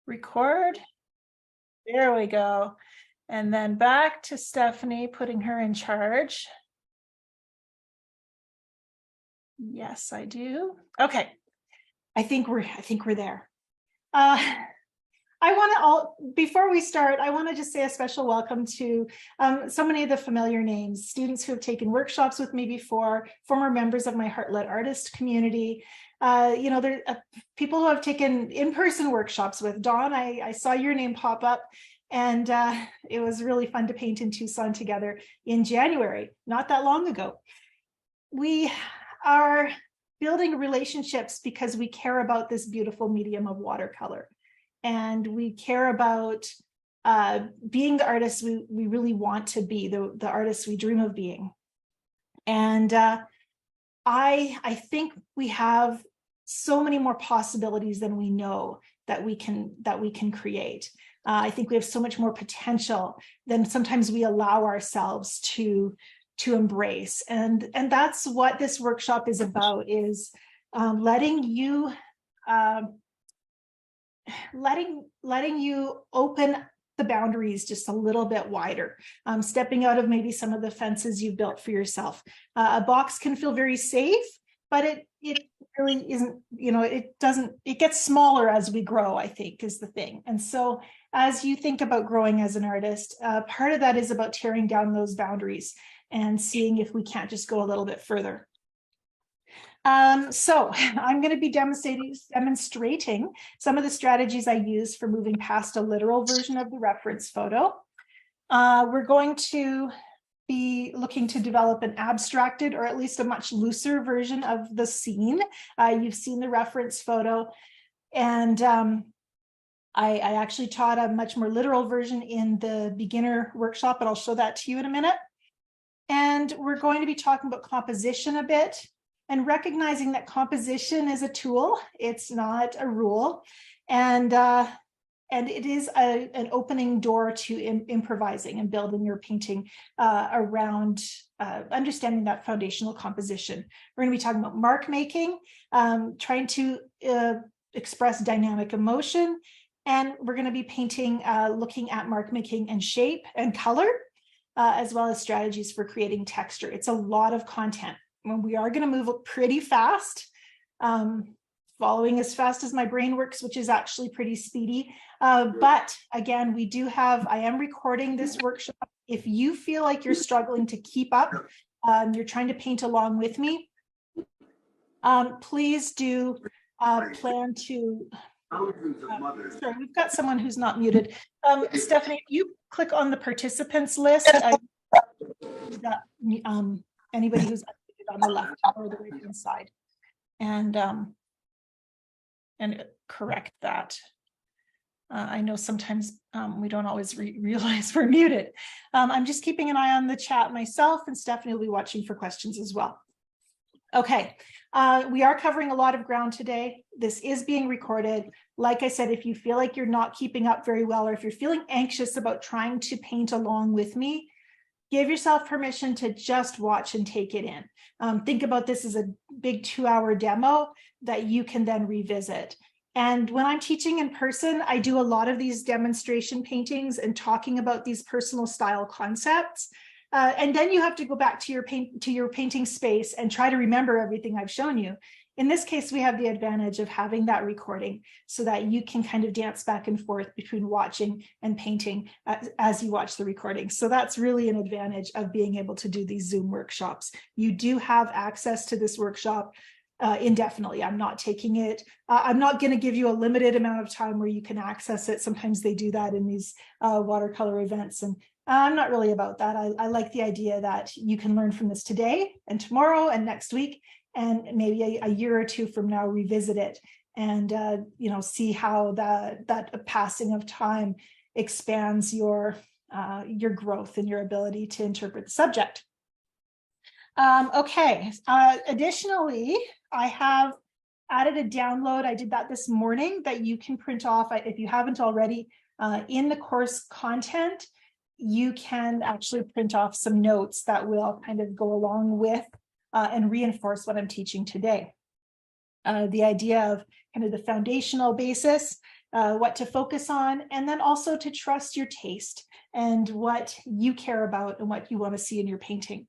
Record. There we go. And then back to Stephanie, putting her in charge. Yes, I do. Okay. I think we're there. Before we start, I want to just say a special welcome to so many of the familiar names, students who have taken workshops with me before, former members of my Heart-Led Artist community. There are people who have taken in-person workshops with. Dawn, I saw your name pop up, and it was really fun to paint in Tucson together in January, not that long ago. We are building relationships because we care about this beautiful medium of watercolor. And we care about being the artists we really want to be, the artists we dream of being. And I think we have so many more possibilities than we know that we can create. I think we have so much more potential than sometimes we allow ourselves to embrace. And that's what this workshop is about, is letting you open the boundaries just a little bit wider, stepping out of maybe some of the fences you've built for yourself. A box can feel very safe, but it really isn't, it gets smaller as we grow, I think, is the thing. And so as you think about growing as an artist, part of that is about tearing down those boundaries and seeing if we can't just go a little bit further. So I'm going to be demonstrating some of the strategies I use for moving past a literal version of the reference photo. We're going to be looking to develop an abstracted, or at least a much looser version of the scene. You've seen the reference photo, and I actually taught a much more literal version in the beginner workshop, but I'll show that to you in a minute. And we're going to be talking about composition a bit, and recognizing that composition is a tool, it's not a rule, and it is an opening door to improvising and building your painting around understanding that foundational composition. We're going to be talking about mark making, trying to express dynamic emotion, and we're going to be painting, looking at mark making and shape and color, as well as strategies for creating texture. It's a lot of content. We are going to move pretty fast, following as fast as my brain works, which is actually pretty speedy. But again, I am recording this workshop. If you feel like you're struggling to keep up, you're trying to paint along with me, please do plan to. Sorry, we've got someone who's not muted. Stephanie, if you click on the participants list, anybody who's on the left or the right hand side, and correct that. I know sometimes we don't always realize we're muted. I'm just keeping an eye on the chat myself, and Stephanie will be watching for questions as well. Okay, we are covering a lot of ground today. This is being recorded. Like I said, if you feel like you're not keeping up very well, or if you're feeling anxious about trying to paint along with me, give yourself permission to just watch and take it in. Think about this as a big 2-hour demo that you can then revisit. And when I'm teaching in person, I do a lot of these demonstration paintings and talking about these personal style concepts. And then you have to go back to your painting space and try to remember everything I've shown you. In this case, we have the advantage of having that recording so that you can kind of dance back and forth between watching and painting as you watch the recording. So that's really an advantage of being able to do these Zoom workshops. You do have access to this workshop indefinitely. I'm not taking it. I'm not going to give you a limited amount of time where you can access it. Sometimes they do that in these watercolor events, and I'm not really about that. I like the idea that you can learn from this today and tomorrow and next week, and maybe a year or two from now, revisit it and see how that passing of time expands your growth and your ability to interpret the subject. Okay. Additionally, I have added a download. I did that this morning that you can print off if you haven't already. In the course content, you can actually print off some notes that will kind of go along with and reinforce what I'm teaching today. The idea of kind of the foundational basis, what to focus on, and then also to trust your taste and what you care about and what you want to see in your painting.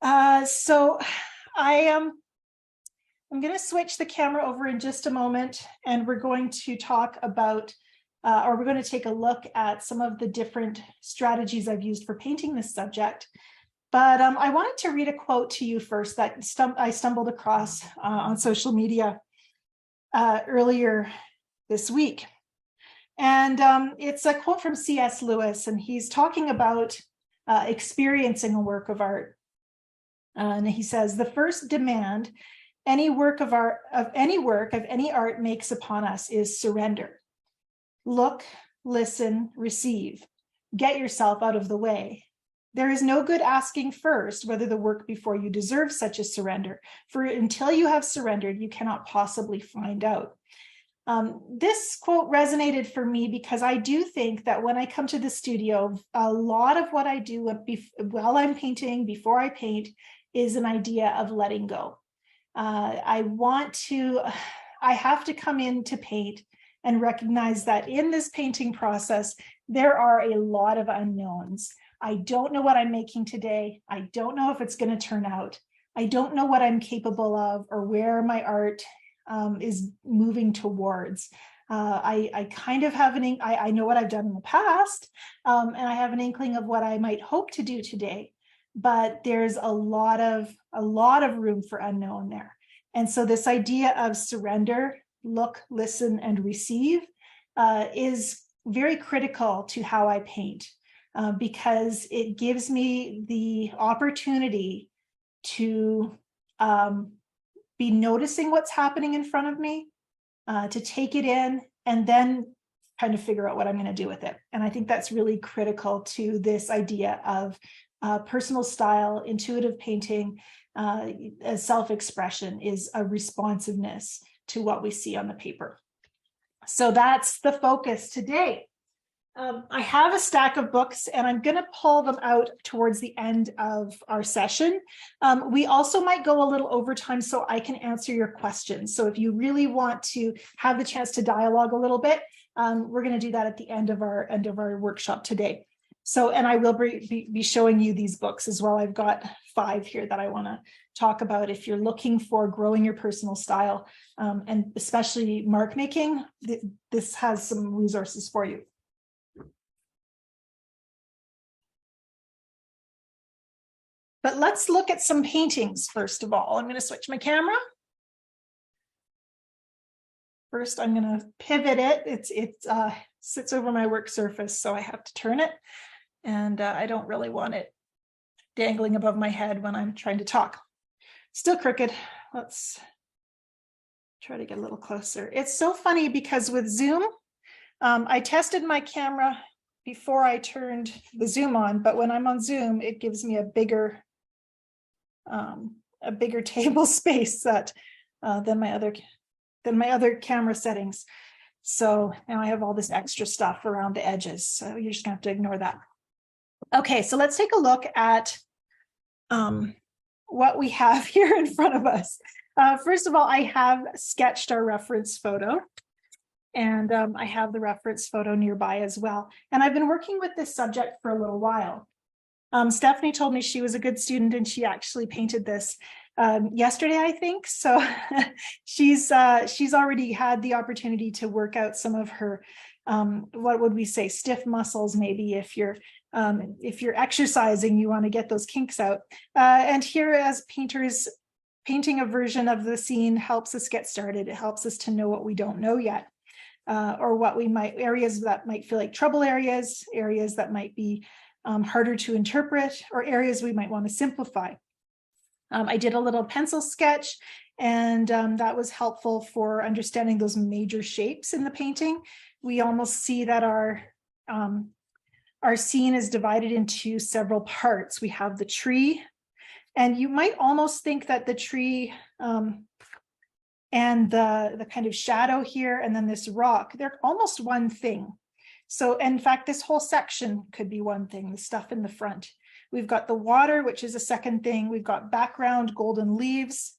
So I'm going to switch the camera over in just a moment, and we're going to talk about, or we're going to take a look at some of the different strategies I've used for painting this subject. But I wanted to read a quote to you first that I stumbled across on social media earlier this week. And it's a quote from C.S. Lewis, and he's talking about experiencing a work of art. And he says, the first demand any work of any art makes upon us is surrender. Look, listen, receive. Get yourself out of the way. There is no good asking first whether the work before you deserves such a surrender, for until you have surrendered, you cannot possibly find out. This quote resonated for me because I do think that when I come to the studio, a lot of what I do while I'm painting, before I paint, is an idea of letting go. I have to come in to paint and recognize that in this painting process, there are a lot of unknowns. I don't know what I'm making today. I don't know if it's going to turn out. I don't know what I'm capable of or where my art is moving towards. I kind of have I know what I've done in the past, and I have an inkling of what I might hope to do today. But there's a lot of room for unknown there. And so this idea of surrender, look, listen, and receive is very critical to how I paint, because it gives me the opportunity to be noticing what's happening in front of me, to take it in, and then kind of figure out what I'm going to do with it. And I think that's really critical to this idea of personal style, intuitive painting, self-expression is a responsiveness to what we see on the paper. So that's the focus today. I have a stack of books, and I'm going to pull them out towards the end of our session. We also might go a little overtime so I can answer your questions. So if you really want to have the chance to dialogue a little bit, we're going to do that at the end of our workshop today. So, and I will be showing you these books as well. I've got 5 here that I want to talk about if you're looking for growing your personal style, and especially mark making. This has some resources for you. But let's look at some paintings first of all. I'm going to switch my camera. First, I'm going to pivot it. It sits over my work surface, so I have to turn it. And I don't really want it dangling above my head when I'm trying to talk. Still crooked. Let's try to get a little closer. It's so funny because with Zoom, I tested my camera before I turned the zoom on, but when I'm on Zoom, it gives me a bigger table space than my other camera settings. So now I have all this extra stuff around the edges. So you're just gonna have to ignore that. Okay, so let's take a look at what we have here in front of us. First of all, I have sketched our reference photo, and I have the reference photo nearby as well. And I've been working with this subject for a little while. Stephanie told me she was a good student and she actually painted this yesterday, I think. So she's already had the opportunity to work out some of her, what would we say, stiff muscles, maybe if you're exercising, you want to get those kinks out. And here as painters, painting a version of the scene helps us get started. It helps us to know what we don't know yet, or what we might, areas that might feel like trouble areas that might be harder to interpret, or areas we might want to simplify. I did a little pencil sketch, and that was helpful for understanding those major shapes in the painting. We almost see that our scene is divided into several parts. We have the tree, and you might almost think that the tree and the kind of shadow here, and then this rock, they're almost one thing. So in fact, this whole section could be one thing, the stuff in the front. We've got the water, which is a second thing. We've got background golden leaves,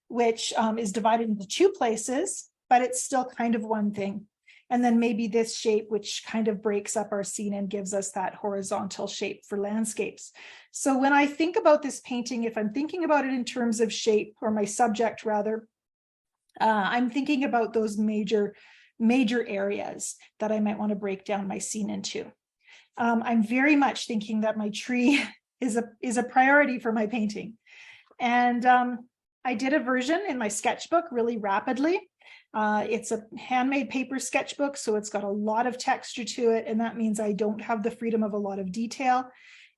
which is divided into 2 places, but it's still kind of one thing. And then maybe this shape, which kind of breaks up our scene and gives us that horizontal shape for landscapes. So when I think about this painting, if I'm thinking about it in terms of shape, or my subject rather, I'm thinking about those major areas that I might want to break down my scene into. I'm very much thinking that my tree is a priority for my painting. And I did a version in my sketchbook really rapidly. It's a handmade paper sketchbook, so it's got a lot of texture to it, and that means I don't have the freedom of a lot of detail.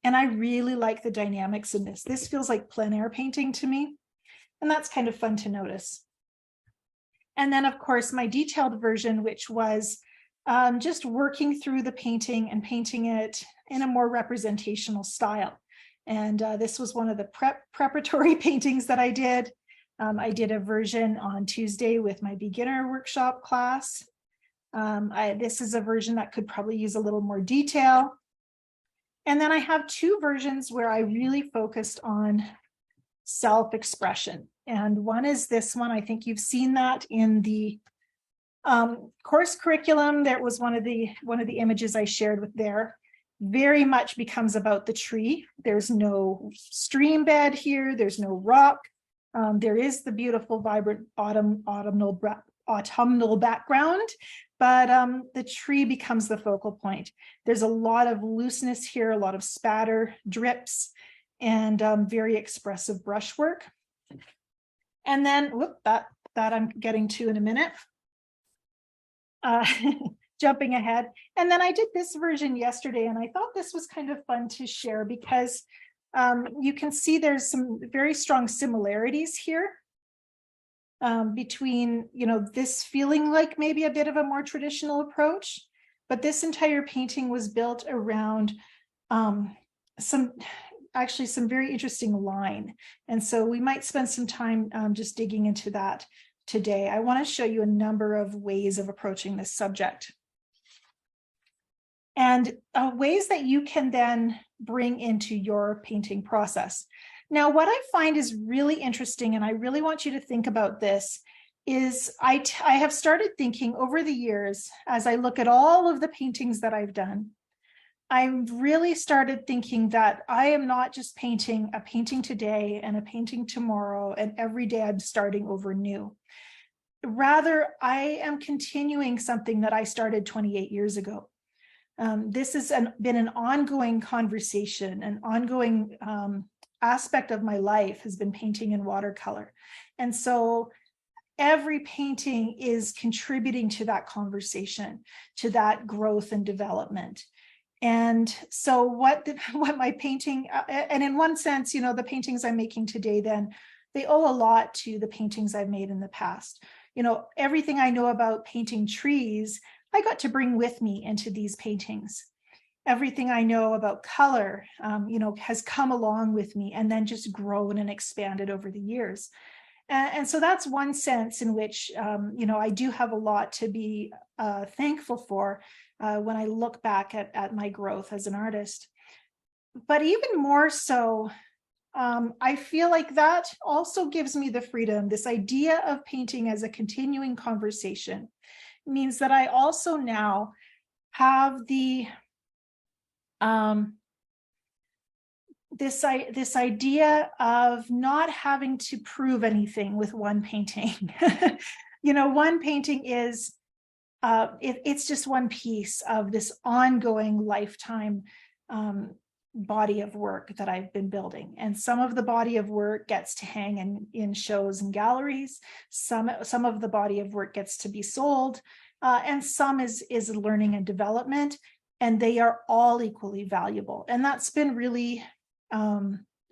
And I really like the dynamics in this. This feels like plein air painting to me, and that's kind of fun to notice. And then, of course, my detailed version, which was just working through the painting and painting it in a more representational style. And this was one of the preparatory paintings that I did. I did a version on Tuesday with my beginner workshop class. This is a version that could probably use a little more detail. And then I have two versions where I really focused on self-expression. And one is this one. I think you've seen that in the course curriculum. That was one of the images I shared with there. Very much becomes about the tree. There's no stream bed here. There's no rock. There is the beautiful, vibrant autumnal background, but the tree becomes the focal point. There's a lot of looseness here, a lot of spatter, drips, and very expressive brushwork. And then, that I'm getting to in a minute. Jumping ahead. And then I did this version yesterday, and I thought this was kind of fun to share because you can see there's some very strong similarities here between, this feeling like maybe a bit of a more traditional approach, but this entire painting was built around some very interesting line. And so we might spend some time just digging into that today. I want to show you a number of ways of approaching this subject. And ways that you can then bring into your painting process. Now, what I find is really interesting, and I really want you to think about this, is I have started thinking over the years, as I look at all of the paintings that I've done, I've really started thinking that I am not just painting a painting today and a painting tomorrow, and every day I'm starting over new. Rather, I am continuing something that I started 28 years ago. This has been an ongoing conversation, an ongoing aspect of my life has been painting in watercolor. And so every painting is contributing to that conversation, to that growth and development. And so what my painting, and in one sense, the paintings I'm making today, then they owe a lot to the paintings I've made in the past. Everything I know about painting trees, I got to bring with me into these paintings. Everything I know about color, has come along with me and then just grown and expanded over the years. And so that's one sense in which, I do have a lot to be thankful for when I look back at my growth as an artist. But even more so, I feel like that also gives me the freedom. This idea of painting as a continuing conversation means that I also now have the this idea of not having to prove anything with one painting. One painting is it's just one piece of this ongoing lifetime body of work that I've been building. And some of the body of work gets to hang in shows and galleries. Some of the body of work gets to be sold, and some is learning and development, and they are all equally valuable. And that's been really,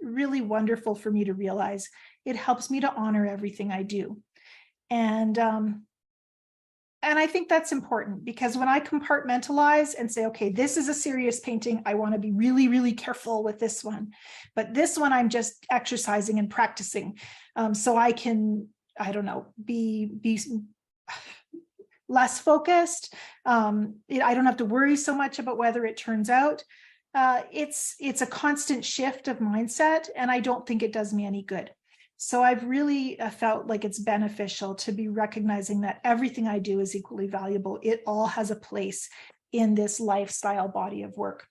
really wonderful for me to realize. It helps me to honor everything I do. And I think that's important, because when I compartmentalize and say, okay, this is a serious painting, I want to be really, really careful with this one. But this one, I'm just exercising and practicing. So I can, be less focused. I don't have to worry so much about whether it turns out. It's a constant shift of mindset, and I don't think it does me any good. So I've really felt like it's beneficial to be recognizing that everything I do is equally valuable. It all has a place in this lifestyle body of work.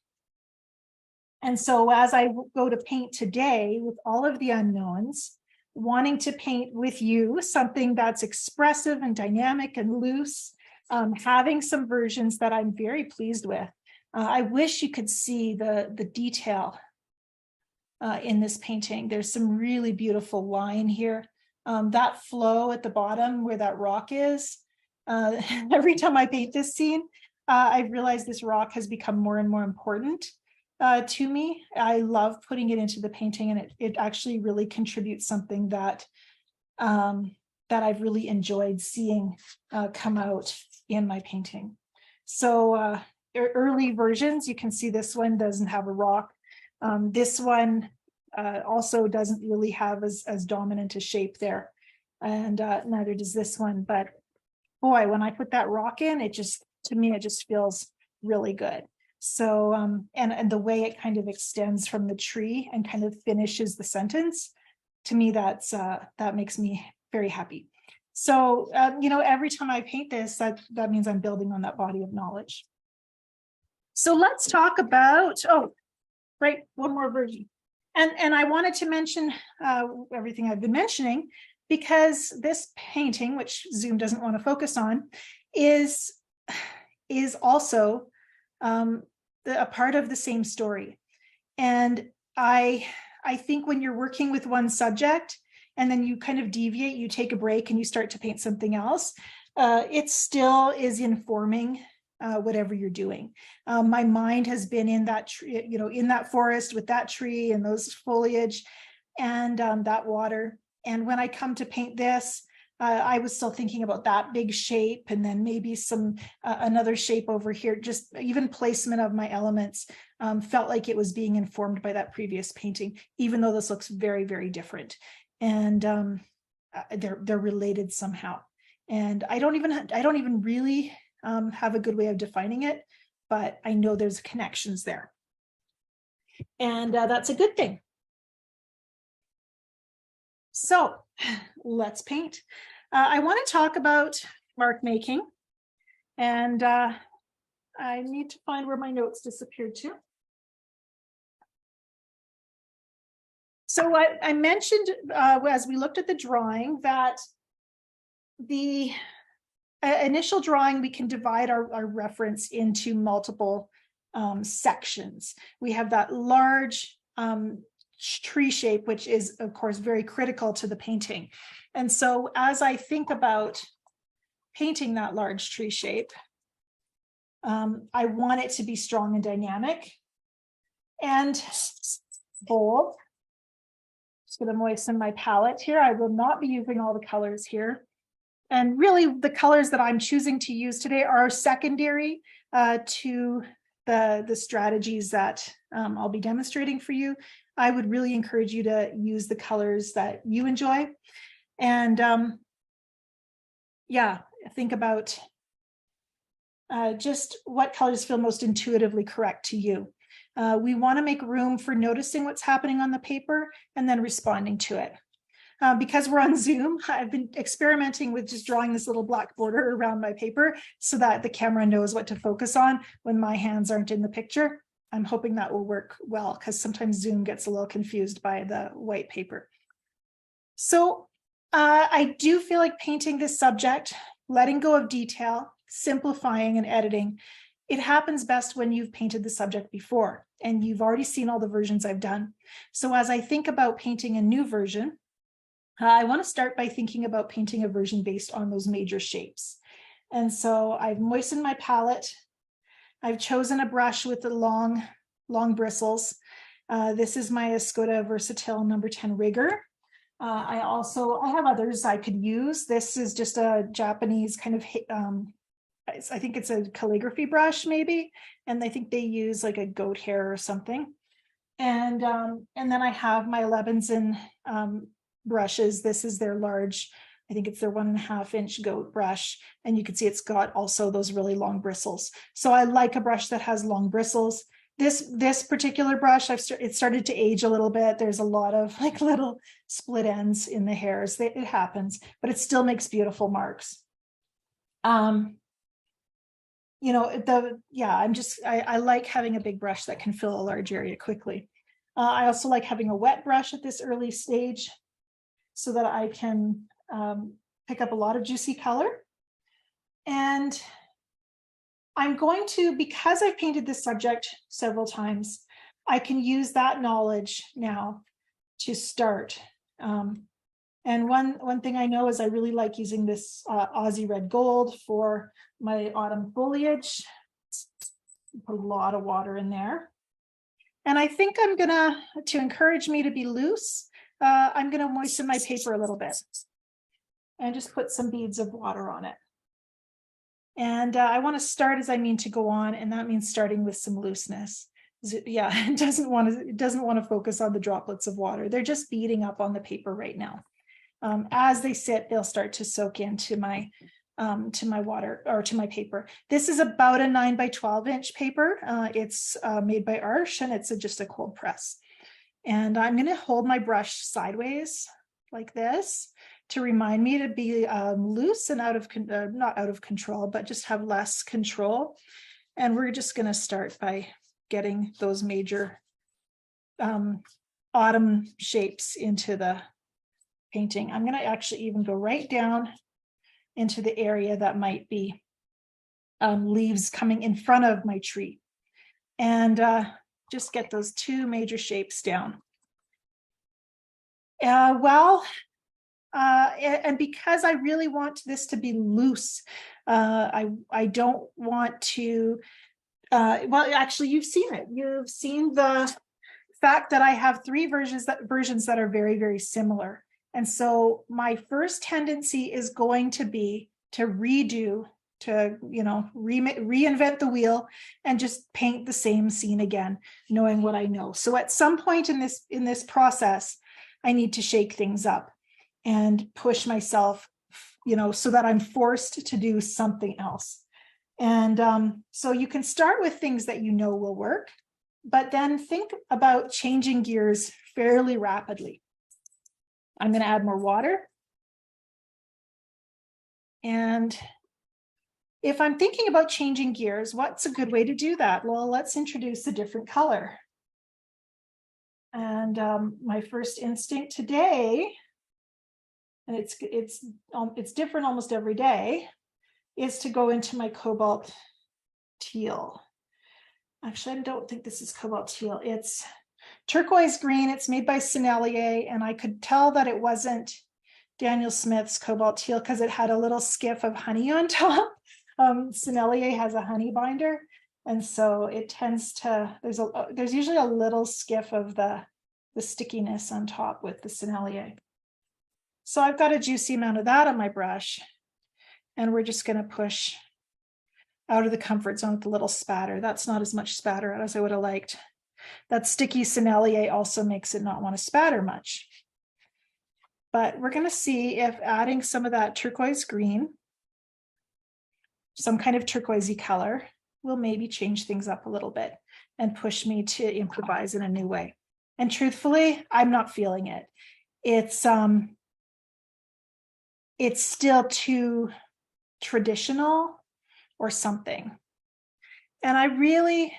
And so as I go to paint today with all of the unknowns, wanting to paint with you something that's expressive and dynamic and loose, having some versions that I'm very pleased with. I wish you could see the detail in this painting. There's some really beautiful line here. That flow at the bottom where that rock is, every time I paint this scene, I realize this rock has become more and more important to me. I love putting it into the painting, and it actually really contributes something that that I've really enjoyed seeing come out in my painting. So early versions, you can see this one doesn't have a rock. This one also doesn't really have as dominant a shape there, and neither does this one. But boy, when I put that rock in, it just, to me, it just feels really good. So and the way it kind of extends from the tree and kind of finishes the sentence, to me, that makes me very happy. So you know, every time I paint this, that means I'm building on that body of knowledge. So let's talk about, oh, right, one more version. And I wanted to mention everything I've been mentioning, because this painting, which Zoom doesn't want to focus on, is also a part of the same story. And I think when you're working with one subject and then you kind of deviate, you take a break and you start to paint something else, it still is informing whatever you're doing. My mind has been in that tree, you know, in that forest with that tree and those foliage and that water. And when I come to paint this, I was still thinking about that big shape, and then maybe some another shape over here. Just even placement of my elements felt like it was being informed by that previous painting, even though this looks very, very different. And they're related somehow. And I don't even really have a good way of defining it, but I know there's connections there, and that's a good thing. So let's paint. I want to talk about mark making, and I need to find where my notes disappeared to. So I mentioned as we looked at the drawing that the initial drawing, we can divide our reference into multiple sections. We have that large tree shape, which is, of course, very critical to the painting. And so as I think about painting that large tree shape, I want it to be strong and dynamic and bold. Just going to moisten my palette here. I will not be using all the colors here. And really, the colors that I'm choosing to use today are secondary to the strategies that I'll be demonstrating for you. I would really encourage you to use the colors that you enjoy. And yeah, think about just what colors feel most intuitively correct to you. We want to make room for noticing what's happening on the paper and then responding to it. Because we're on Zoom, I've been experimenting with just drawing this little black border around my paper so that the camera knows what to focus on when my hands aren't in the picture. I'm hoping that will work well, because sometimes Zoom gets a little confused by the white paper. So I do feel like painting this subject, letting go of detail, simplifying and editing, it happens best when you've painted the subject before and you've already seen all the versions I've done. So as I think about painting a new version, I want to start by thinking about painting a version based on those major shapes. And so I've moistened my palette. I've chosen a brush with the long bristles. This is my Escoda Versatile number 10 rigger. I have others I could use. This is just a Japanese kind of, I think it's a calligraphy brush maybe. And I think they use like a goat hair or something. And then I have my Levinson brushes. This is their large, I think it's their 1.5 inch goat brush. And you can see it's got also those really long bristles. So I like a brush that has long bristles. This particular brush, it started to age a little bit. There's a lot of like little split ends in the hairs. It happens, but it still makes beautiful marks. You know, I like having a big brush that can fill a large area quickly. I also like having a wet brush at this early stage so that I can pick up a lot of juicy color. And I'm going to, because I've painted this subject several times, I can use that knowledge now to start. And one thing I know is I really like using this Aussie red gold for my autumn foliage. Put a lot of water in there. And I think I'm gonna, to encourage me to be loose, I'm gonna moisten my paper a little bit and just put some beads of water on it. And I want to start as I mean to go on, and that means starting with some looseness. Yeah, it doesn't want to focus on the droplets of water. They're just beading up on the paper right now. As they sit, they'll start to soak into my to my water or to my paper. This is about a 9 by 12 inch paper. It's made by Arsh, and it's just a cold press. And I'm going to hold my brush sideways like this to remind me to be loose and not out of control, but just have less control. And we're just going to start by getting those major autumn shapes into the painting. I'm going to actually even go right down into the area that might be leaves coming in front of my tree, and just get those two major shapes down. And because I really want this to be loose, I don't want to, well, actually, you've seen it. You've seen the fact that I have three versions that are very, very similar. And so my first tendency is going to be to reinvent the wheel and just paint the same scene again, knowing what I know. So at some point in this process, I need to shake things up and push myself, so that I'm forced to do something else. And so you can start with things that you know will work, but then think about changing gears fairly rapidly. I'm going to add more water. And if I'm thinking about changing gears, what's a good way to do that? Well, let's introduce a different color. And my first instinct today, and it's different almost every day, is to go into my cobalt teal. Actually, I don't think this is cobalt teal. It's turquoise green. It's made by Sennelier, and I could tell that it wasn't Daniel Smith's cobalt teal because it had a little skiff of honey on top. Sennelier has a honey binder, and so it tends to, there's usually a little skiff of the stickiness on top with the Sennelier. So I've got a juicy amount of that on my brush, and we're just going to push out of the comfort zone with a little spatter. That's not as much spatter as I would have liked. That sticky Sennelier also makes it not want to spatter much. But we're going to see if adding some of that turquoise green, some kind of turquoisey color, will maybe change things up a little bit and push me to improvise in a new way. And truthfully, I'm not feeling it. It's still too traditional or something. And I really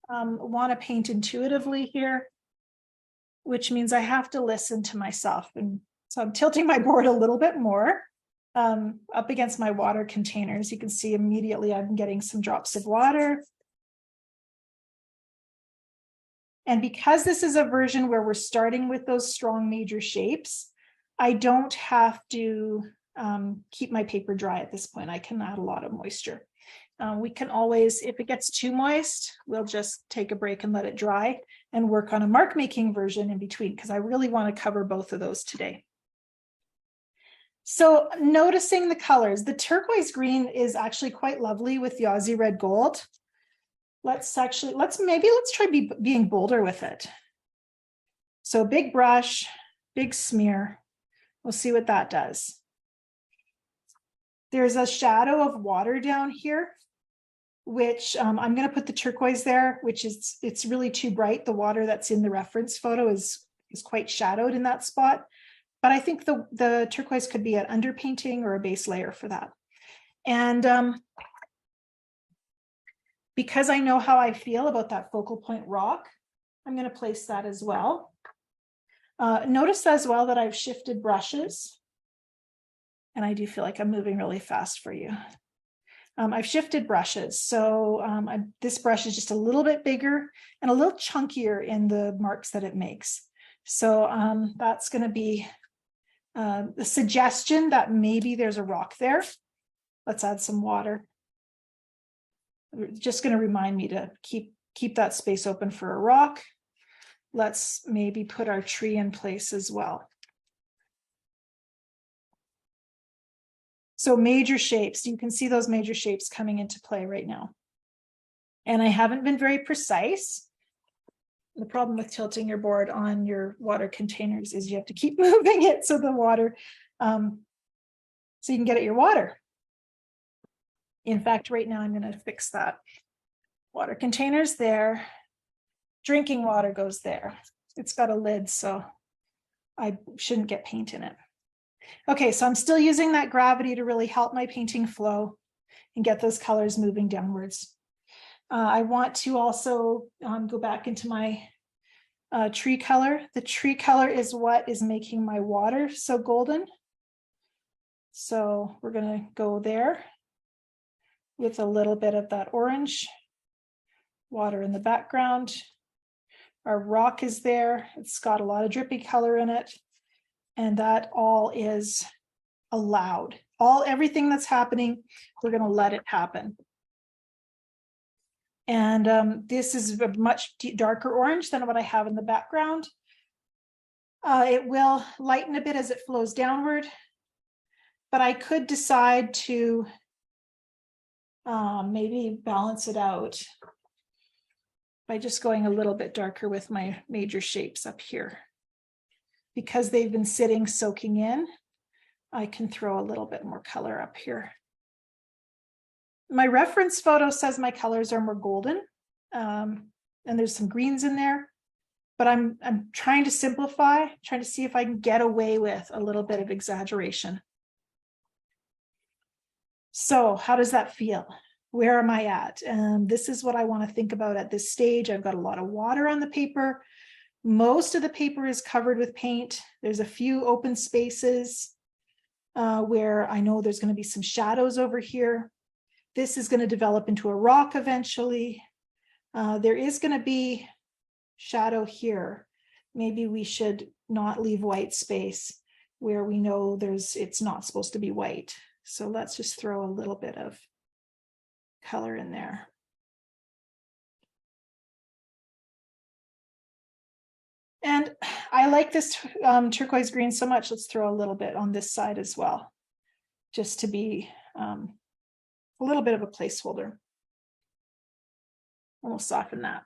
want to paint intuitively here, which means I have to listen to myself. And so I'm tilting my board a little bit more up against my water containers. You can see immediately I'm getting some drops of water. And because this is a version where we're starting with those strong major shapes, I don't have to keep my paper dry at this point. I can add a lot of moisture. We can always, if it gets too moist, we'll just take a break and let it dry and work on a mark making version in between, because I really want to cover both of those today. So noticing the colors, the turquoise green is actually quite lovely with the Aussie red gold. Let's try being bolder with it. So big brush, big smear. We'll see what that does. There's a shadow of water down here, which I'm going to put the turquoise there, which is, it's really too bright. The water that's in the reference photo is quite shadowed in that spot. But I think the turquoise could be an underpainting or a base layer for that. And because I know how I feel about that focal point rock, I'm going to place that as well. Notice as well that I've shifted brushes. And I do feel like I'm moving really fast for you. I've shifted brushes. So this brush is just a little bit bigger and a little chunkier in the marks that it makes. So that's going to be a suggestion that maybe there's a rock there. Let's add some water. Just going to remind me to keep that space open for a rock. Let's maybe put our tree in place as well. So major shapes, you can see those major shapes coming into play right now. And I haven't been very precise. The problem with tilting your board on your water containers is you have to keep moving it so the water, so you can get at your water. In fact, right now I'm going to fix that. Water containers there. Drinking water goes there. It's got a lid, so I shouldn't get paint in it. Okay, so I'm still using that gravity to really help my painting flow and get those colors moving downwards. I want to also go back into my tree color. The tree color is what is making my water so golden. So we're going to go there with a little bit of that orange. Water in the background. Our rock is there. It's got a lot of drippy color in it. And that all is allowed. Everything that's happening, we're going to let it happen. And this is a much darker orange than what I have in the background. It will lighten a bit as it flows downward, but I could decide to maybe balance it out by just going a little bit darker with my major shapes up here. Because they've been sitting soaking in, I can throw a little bit more color up here. My reference photo says my colors are more golden, and there's some greens in there, but I'm trying to simplify, trying to see if I can get away with a little bit of exaggeration. So how does that feel? Where am I at? This is what I want to think about at this stage. I've got a lot of water on the paper. Most of the paper is covered with paint. There's a few open spaces where I know there's going to be some shadows over here. This is going to develop into a rock eventually. There is going to be shadow here. Maybe we should not leave white space where we know it's not supposed to be white. So let's just throw a little bit of color in there. And I like this turquoise green so much. Let's throw a little bit on this side as well, just to be a little bit of a placeholder. And we'll soften that.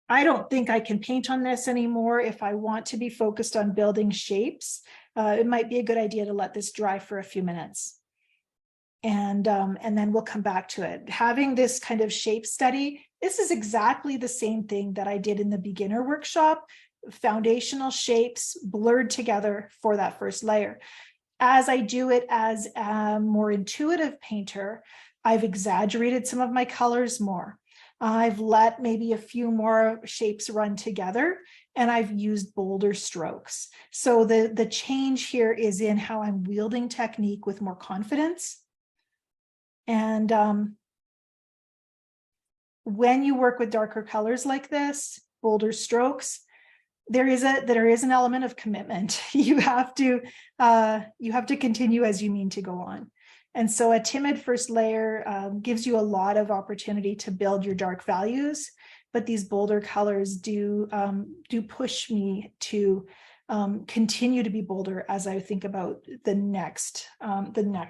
I don't think I can paint on this anymore. If I want to be focused on building shapes, it might be a good idea to let this dry for a few minutes. And then we'll come back to it. Having this kind of shape study, this is exactly the same thing that I did in the beginner workshop, foundational shapes blurred together for that first layer. As I do it as a more intuitive painter, I've exaggerated some of my colors more. I've let maybe a few more shapes run together, and I've used bolder strokes. So the change here is in how I'm wielding technique with more confidence. And when you work with darker colors like this, bolder strokes, there is an element of commitment. You have to continue as you mean to go on. And so a timid first layer gives you a lot of opportunity to build your dark values, but these bolder colors do push me to continue to be bolder as I think about the next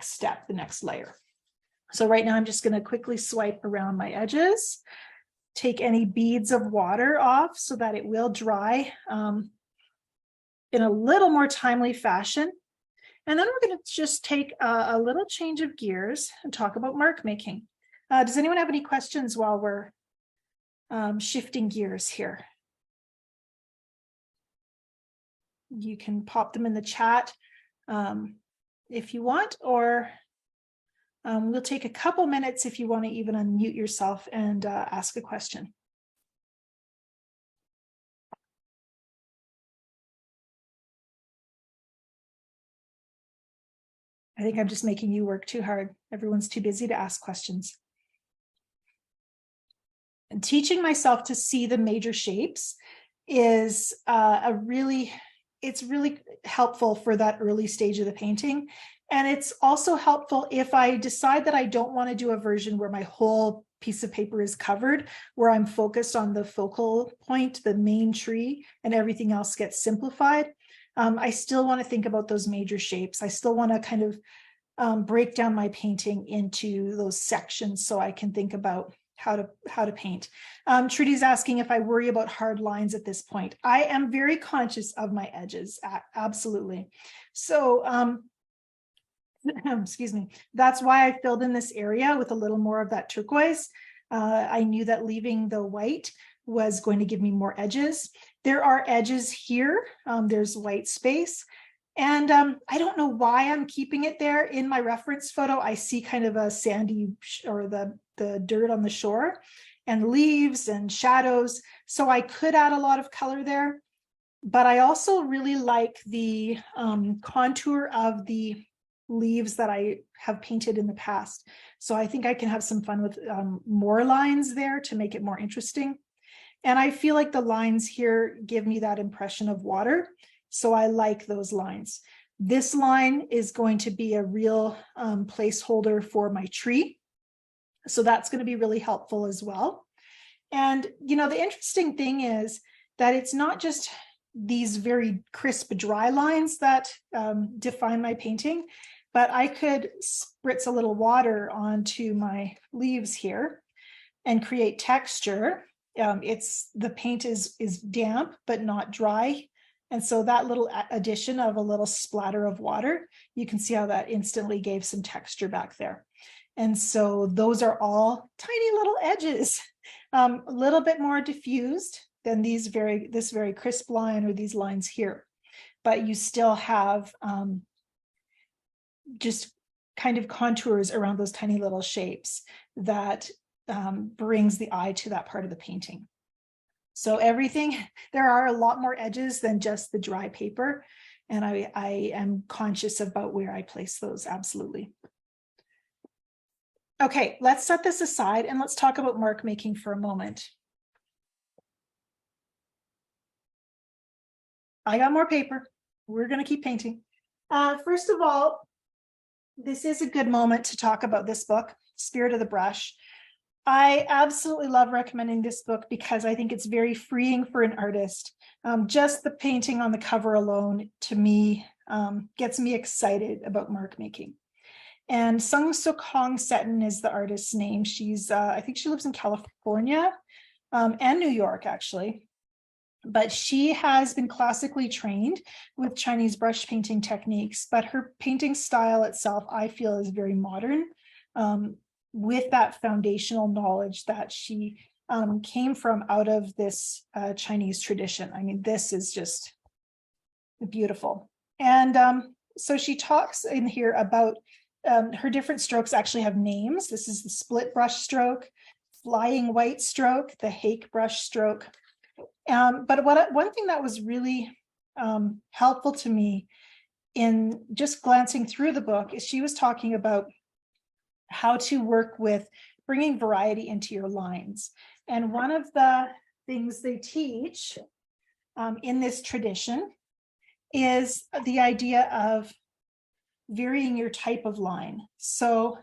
step, the next layer. So right now I'm just going to quickly swipe around my edges, take any beads of water off so that it will dry in a little more timely fashion. And then we're going to just take a little change of gears and talk about mark making. Does anyone have any questions while we're shifting gears here? You can pop them in the chat if you want, or we'll take a couple minutes if you want to even unmute yourself and ask a question. I think I'm just making you work too hard. Everyone's too busy to ask questions. And teaching myself to see the major shapes is it's really helpful for that early stage of the painting. And it's also helpful if I decide that I don't want to do a version where my whole piece of paper is covered, where I'm focused on the focal point, the main tree, and everything else gets simplified. I still want to think about those major shapes. I still want to kind of break down my painting into those sections so I can think about how to paint. Trudy's asking if I worry about hard lines at this point. I am very conscious of my edges, absolutely. So excuse me, that's why I filled in this area with a little more of that turquoise. I knew that leaving the white was going to give me more edges. There are edges here. There's white space. And I don't know why I'm keeping it there. In my reference photo, I see kind of a sandy or the dirt on the shore and leaves and shadows. So I could add a lot of color there. But I also really like the contour of the leaves that I have painted in the past. So I think I can have some fun with more lines there to make it more interesting. And I feel like the lines here give me that impression of water. So I like those lines. This line is going to be a real placeholder for my tree. So that's going to be really helpful as well. And, you know, the interesting thing is that it's not just these very crisp, dry lines that define my painting, but I could spritz a little water onto my leaves here and create texture. The paint is damp, but not dry. And so that little addition of a little splatter of water, you can see how that instantly gave some texture back there. And so those are all tiny little edges, a little bit more diffused than this very crisp line or these lines here. But you still have just kind of contours around those tiny little shapes that brings the eye to that part of the painting. So everything, there are a lot more edges than just the dry paper. And I am conscious about where I place those, absolutely. Okay, let's set this aside and let's talk about mark making for a moment. I got more paper. We're going to keep painting. First of all, this is a good moment to talk about this book, Spirit of the Brush. I absolutely love recommending this book because I think it's very freeing for an artist. Just the painting on the cover alone, to me, gets me excited about mark making. And Sung Suk Hong Seton is the artist's name. She's, I think she lives in California and New York, actually. But she has been classically trained with Chinese brush painting techniques, but her painting style itself, I feel, is very modern. With that foundational knowledge that she came from out of this Chinese tradition. I mean, this is just beautiful. And so she talks in here about her different strokes actually have names. This is the split brush stroke, flying white stroke, the hake brush stroke. But one thing that was really helpful to me in just glancing through the book is she was talking about how to work with bringing variety into your lines. And one of the things they teach in this tradition is the idea of varying your type of line. So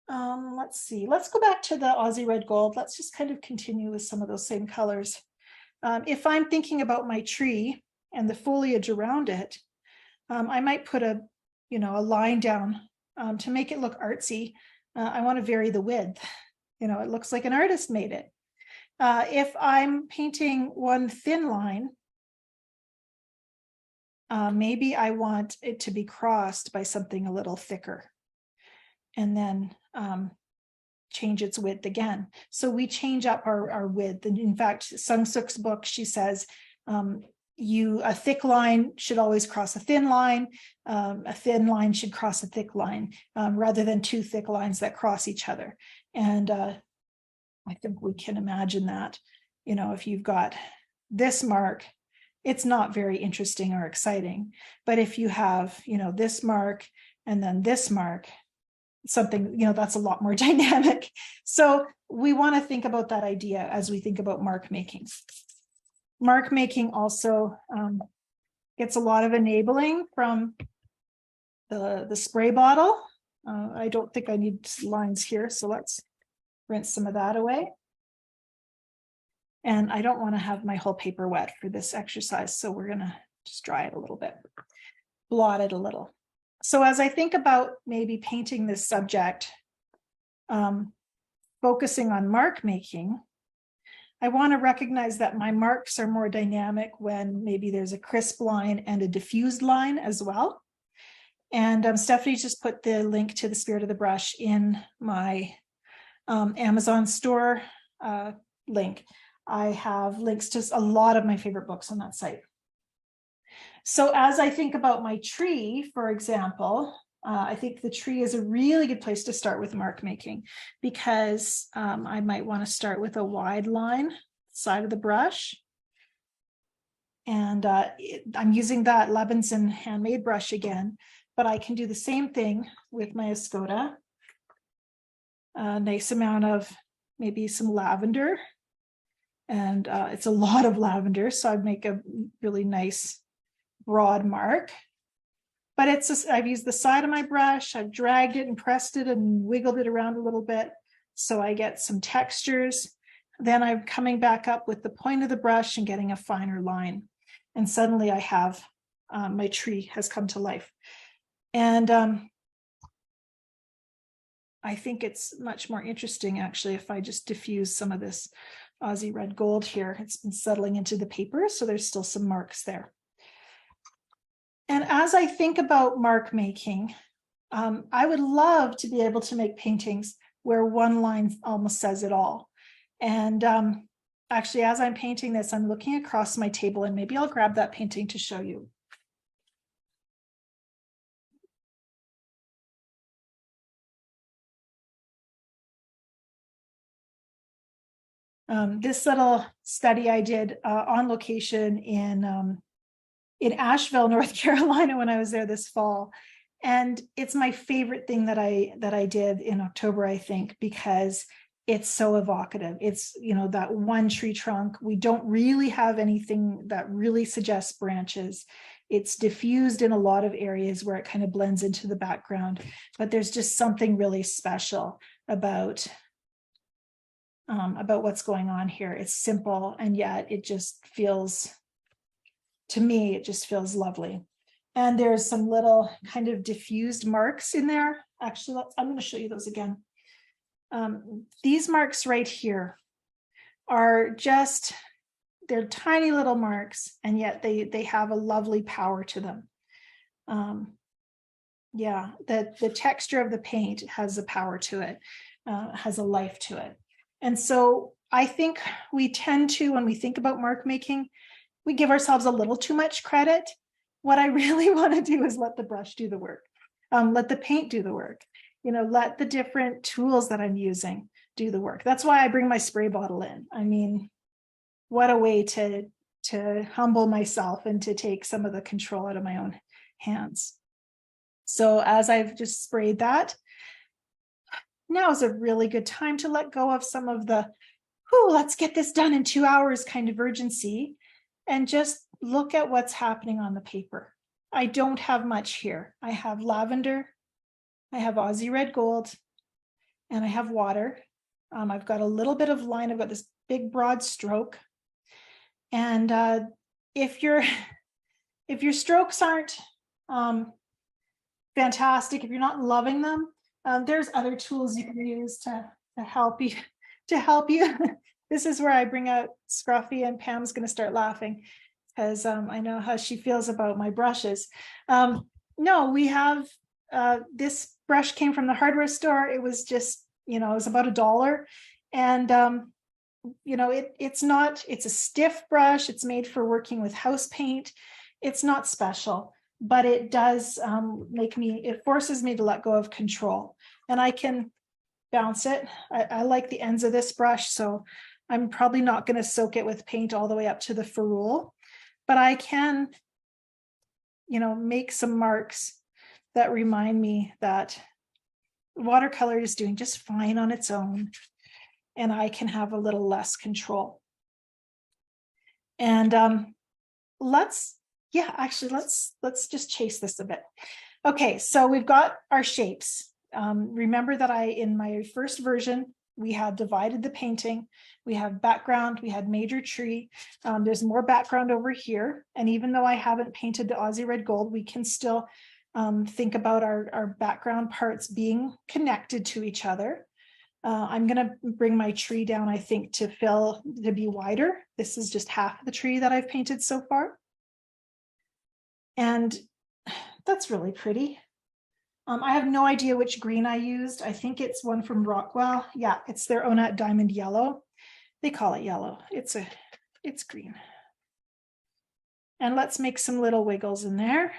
let's see, let's go back to the Aussie Red Gold. Let's just kind of continue with some of those same colors. If I'm thinking about my tree and the foliage around it, I might put a line down to make it look artsy. I want to vary the width. It looks like an artist made it. If I'm painting one thin line, maybe I want it to be crossed by something a little thicker, and then change its width again. So we change up our width. And in fact, Sung Suk's book, she says, a thick line should always cross a thin line. A thin line should cross a thick line, rather than two thick lines that cross each other. And I think we can imagine that, if you've got this mark, it's not very interesting or exciting. But if you have, this mark and then this mark, something, that's a lot more dynamic. So we want to think about that idea as we think about mark making. Mark making also gets a lot of enabling from the spray bottle. I don't think I need lines here, so let's rinse some of that away. And I don't want to have my whole paper wet for this exercise, so we're going to just dry it a little bit, blot it a little. So as I think about maybe painting this subject, focusing on mark making, I want to recognize that my marks are more dynamic when maybe there's a crisp line and a diffused line as well. And Stephanie just put the link to the Spirit of the Brush in my Amazon store link. I have links to a lot of my favorite books on that site. So as I think about my tree, for example, I think the tree is a really good place to start with mark making, because I might want to start with a wide line side of the brush. And I'm using that Levinson handmade brush again, but I can do the same thing with my Escoda. A nice amount of maybe some lavender. And it's a lot of lavender, so I'd make a really nice broad mark. But I've used the side of my brush, I've dragged it and pressed it and wiggled it around a little bit so I get some textures. Then I'm coming back up with the point of the brush and getting a finer line. And suddenly I have, my tree has come to life. And I think it's much more interesting, actually, if I just diffuse some of this Aussie red gold here. It's been settling into the paper, so there's still some marks there. And as I think about mark making, I would love to be able to make paintings where one line almost says it all. And actually, as I'm painting this, I'm looking across my table, and maybe I'll grab that painting to show you. This little study I did on location in Asheville, North Carolina, when I was there this fall. And it's my favorite thing that I did in October, I think, because it's so evocative. It's, that one tree trunk. We don't really have anything that really suggests branches. It's diffused in a lot of areas where it kind of blends into the background, but there's just something really special about what's going on here. It's simple, and yet it just feels, to me, it just feels lovely. And there's some little kind of diffused marks in there. Actually, I'm going to show you those again. These marks right here are just, they're tiny little marks, and yet they have a lovely power to them. Yeah, the texture of the paint has a power to it, has a life to it. And so I think we tend to, when we think about mark making, we give ourselves a little too much credit. What I really want to do is let the brush do the work. Let the paint do the work. Let the different tools that I'm using do the work. That's why I bring my spray bottle in. I mean, what a way to humble myself and to take some of the control out of my own hands. So as I've just sprayed that, now is a really good time to let go of some of the, let's get this done in 2 hours kind of urgency, and just look at what's happening on the paper. I don't have much here. I have lavender, I have Aussie red gold, and I have water. I've got a little bit of line. I've got this big broad stroke. And if your strokes aren't fantastic, if you're not loving them, there's other tools you can use to help you. This is where I bring out Scruffy, and Pam's going to start laughing, because I know how she feels about my brushes. No, we have this brush came from the hardware store. It was just, it was about $1. And it's a stiff brush. It's made for working with house paint. It's not special, but it does it forces me to let go of control, and I can bounce it. I like the ends of this brush, so I'm probably not going to soak it with paint all the way up to the ferrule, but I can, make some marks that remind me that watercolor is doing just fine on its own, and I can have a little less control. And let's just chase this a bit. Okay, so we've got our shapes. Remember that in my first version, we had divided the painting. We have background, we had major tree. There's more background over here. And even though I haven't painted the Aussie red gold, we can still think about our background parts being connected to each other. I'm going to bring my tree down, I think, to be wider. This is just half of the tree that I've painted so far. And that's really pretty. I have no idea which green I used. I think it's one from Rockwell. Yeah, it's their Onat Diamond Yellow. They call it yellow. It's green. And let's make some little wiggles in there.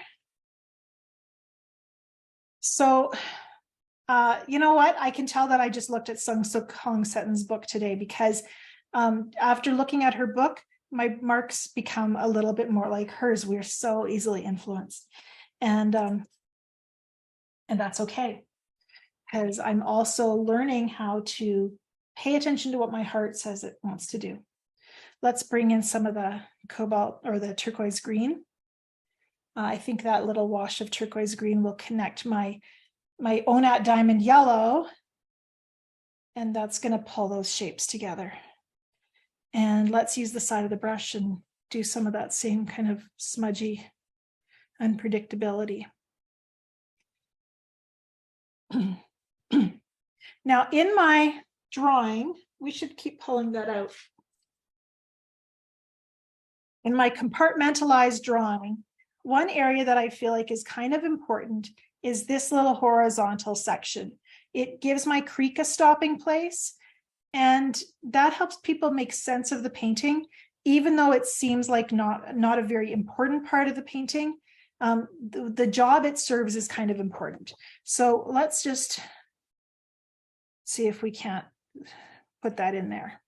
So, you know what? I can tell that I just looked at Sung Suk Hong Seton's book today, because after looking at her book, my marks become a little bit more like hers. We're so easily influenced. And that's okay, because I'm also learning how to pay attention to what my heart says it wants to do. Let's bring in some of the cobalt or the turquoise green. I think that little wash of turquoise green will connect my Onat Diamond Yellow, and that's going to pull those shapes together. And let's use the side of the brush and do some of that same kind of smudgy unpredictability. Now, in my drawing, we should keep pulling that out. In my compartmentalized drawing, one area that I feel like is kind of important is this little horizontal section. It gives my creek a stopping place, and that helps people make sense of the painting, even though it seems like not a very important part of the painting. The job it serves is kind of important. So let's just see if we can't put that in there.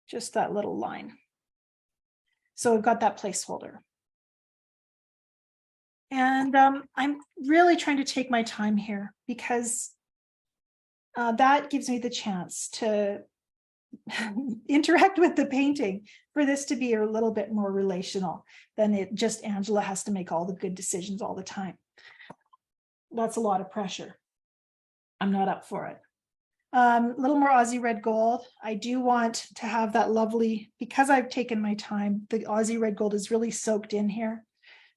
Just that little line. So we've got that placeholder. And I'm really trying to take my time here, because that gives me the chance to interact with the painting, for this to be a little bit more relational than it just Angela has to make all the good decisions all the time. That's a lot of pressure. I'm not up for it. A little more Aussie red gold. I do want to have that lovely, because I've taken my time, the Aussie red gold is really soaked in here.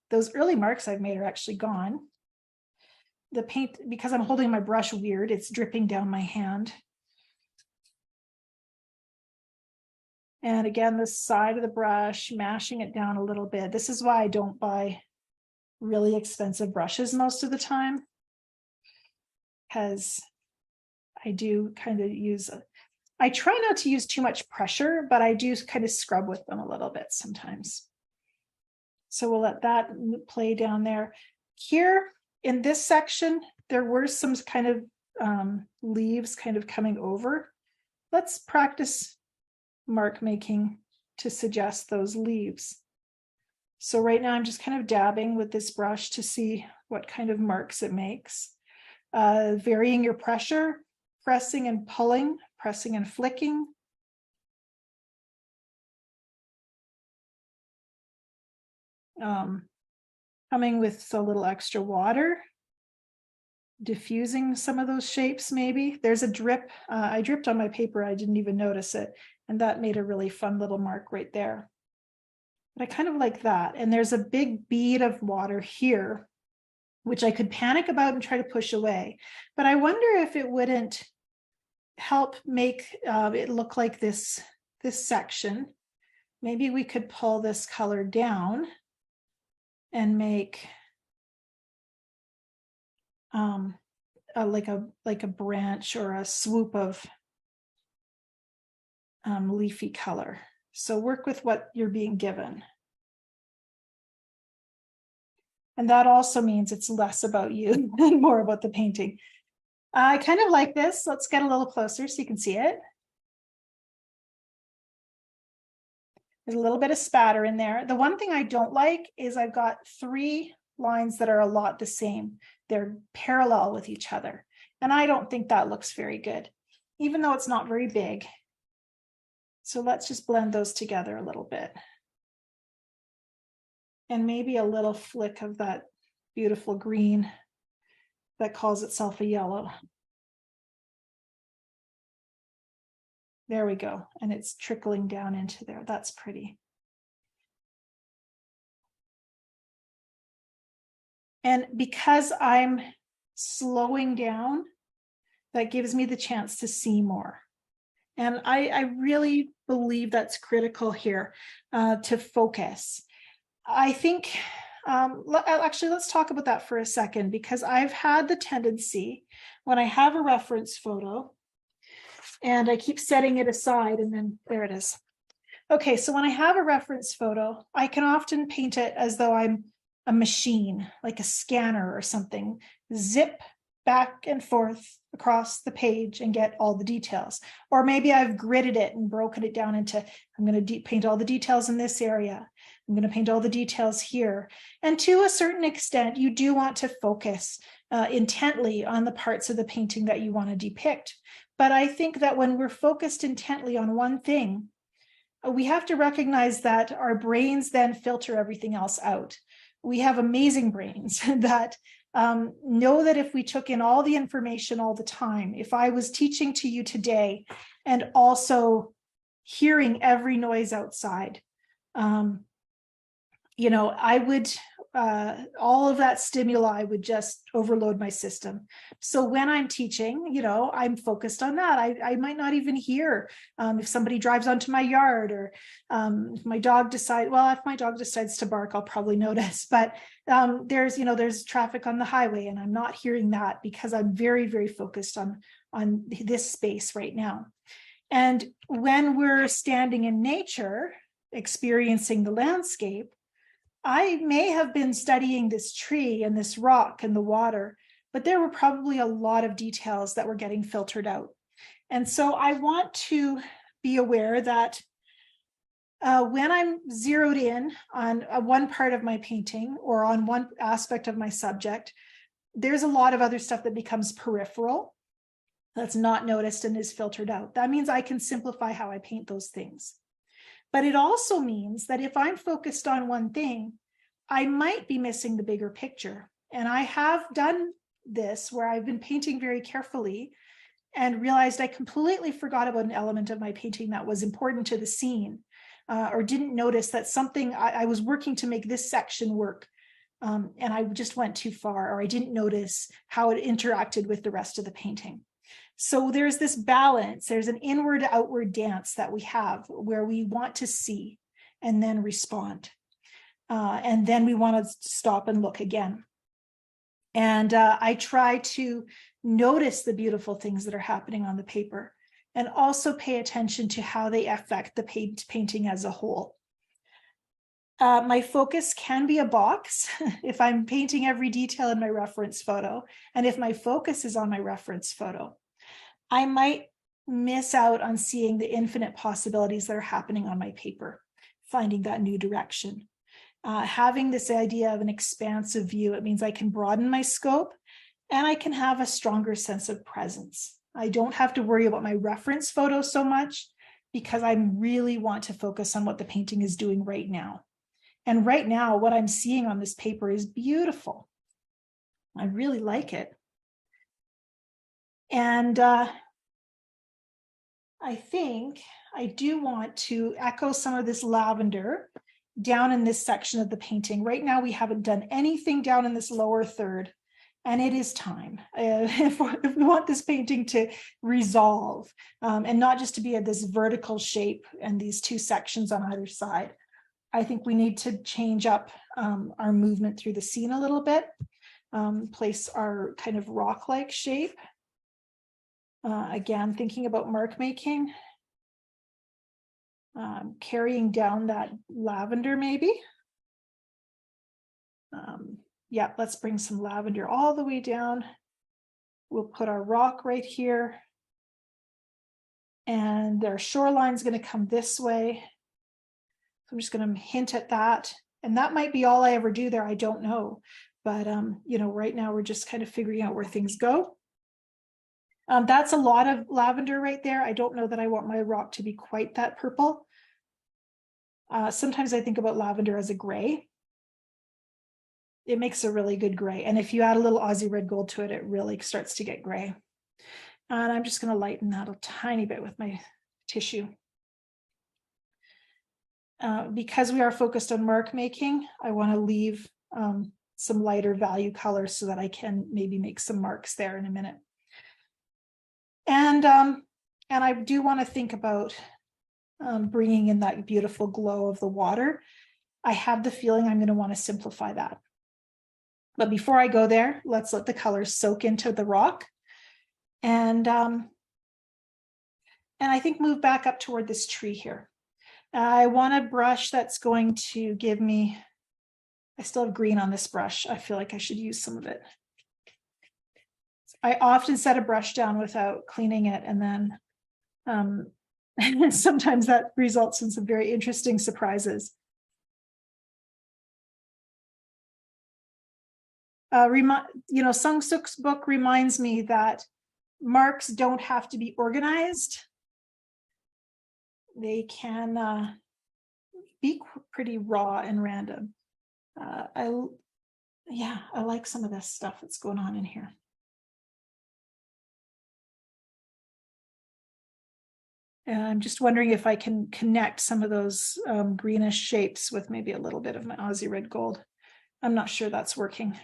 Those early marks I've made are actually gone. The paint, because I'm holding my brush weird, it's dripping down my hand. And again, the side of the brush, mashing it down a little bit. This is why I don't buy really expensive brushes most of the time, because I do kind of I try not to use too much pressure, but I do kind of scrub with them a little bit sometimes. So we'll let that play down there. Here in this section, there were some kind of leaves kind of coming over. Let's practice mark making to suggest those leaves. So right now I'm just kind of dabbing with this brush to see what kind of marks it makes. Varying your pressure, pressing and pulling, pressing and flicking. Coming with a little extra water, diffusing some of those shapes maybe. There's a drip. I dripped on my paper, I didn't even notice it. And that made a really fun little mark right there. But I kind of like that. And there's a big bead of water here, which I could panic about and try to push away. But I wonder if it wouldn't help make it look like this section. maybe we could pull this color down and make like a branch or a swoop of leafy color. So work with what you're being given. And that also means it's less about you and more about the painting. I kind of like this. Let's get a little closer so you can see it. There's a little bit of spatter in there. The one thing I don't like is I've got 3 lines that are a lot the same. They're parallel with each other. And I don't think that looks very good, even though it's not very big. So let's just blend those together a little bit. And maybe a little flick of that beautiful green that calls itself a yellow. There we go. And it's trickling down into there. That's pretty. And because I'm slowing down, that gives me the chance to see more. And I really believe that's critical here, to focus. I think, actually, let's talk about that for a second, because I've had the tendency when I have a reference photo and I keep setting it aside, and then there it is. Okay, so when I have a reference photo, I can often paint it as though I'm a machine, like a scanner or something, zip back and forth across the page and get all the details. Or maybe I've gridded it and broken it down into, I'm going to paint all the details in this area. I'm going to paint all the details here. And to a certain extent, you do want to focus intently on the parts of the painting that you want to depict. But I think that when we're focused intently on one thing, we have to recognize that our brains then filter everything else out. We have amazing brains that know that if we took in all the information all the time, if I was teaching to you today and also hearing every noise outside, I would, all of that stimuli would just overload my system. So when I'm teaching, I'm focused on that. I might not even hear if somebody drives onto my yard, or if my dog if my dog decides to bark, I'll probably notice, but there's traffic on the highway and I'm not hearing that because I'm very, very focused on this space right now. And when we're standing in nature, experiencing the landscape, I may have been studying this tree and this rock and the water, but there were probably a lot of details that were getting filtered out. And so I want to be aware that when I'm zeroed in on one part of my painting or on one aspect of my subject, there's a lot of other stuff that becomes peripheral, that's not noticed and is filtered out. That means I can simplify how I paint those things. But it also means that if I'm focused on one thing, I might be missing the bigger picture. And I have done this where I've been painting very carefully and realized I completely forgot about an element of my painting that was important to the scene, or didn't notice that something I was working to make this section work. And I just went too far, or I didn't notice how it interacted with the rest of the painting. So there's this balance, there's an inward outward dance that we have where we want to see and then respond. And then we want to stop and look again. And I try to notice the beautiful things that are happening on the paper and also pay attention to how they affect the painting as a whole. My focus can be a box if I'm painting every detail in my reference photo. And if my focus is on my reference photo, I might miss out on seeing the infinite possibilities that are happening on my paper, finding that new direction. Having this idea of an expansive view, it means I can broaden my scope and I can have a stronger sense of presence. I don't have to worry about my reference photo so much because I really want to focus on what the painting is doing right now. And right now, what I'm seeing on this paper is beautiful. I really like it. And I think I do want to echo some of this lavender down in this section of the painting. Right now, we haven't done anything down in this lower third. And it is time if we want this painting to resolve and not just to be this vertical shape and these two sections on either side. I think we need to change up our movement through the scene a little bit, place our kind of rock-like shape. Again, thinking about mark making, carrying down that lavender maybe. Yeah, let's bring some lavender all the way down. We'll put our rock right here. And their shoreline's going to come this way. So I'm just going to hint at that. And that might be all I ever do there. I don't know. But, you know, right now we're just kind of figuring out where things go. That's a lot of lavender right there. I don't know that I want my rock to be quite that purple. Sometimes I think about lavender as a gray. It makes a really good gray. And if you add a little Aussie red gold to it, it really starts to get gray. And I'm just going to lighten that a tiny bit with my tissue. Because we are focused on mark making, I want to leave some lighter value colors so that I can maybe make some marks there in a minute. And I do want to think about bringing in that beautiful glow of the water. I have the feeling I'm going to want to simplify that. But before I go there, let's let the colors soak into the rock. And I think move back up toward this tree here. I want a brush that's going to give me, I still have green on this brush. I feel like I should use some of it. I often set a brush down without cleaning it, and then sometimes that results in some very interesting surprises. You know, Sung Suk's book reminds me that marks don't have to be organized. They can be pretty raw and random. I like some of this stuff that's going on in here. And I'm just wondering if I can connect some of those greenish shapes with maybe a little bit of my Aussie red gold. I'm not sure that's working.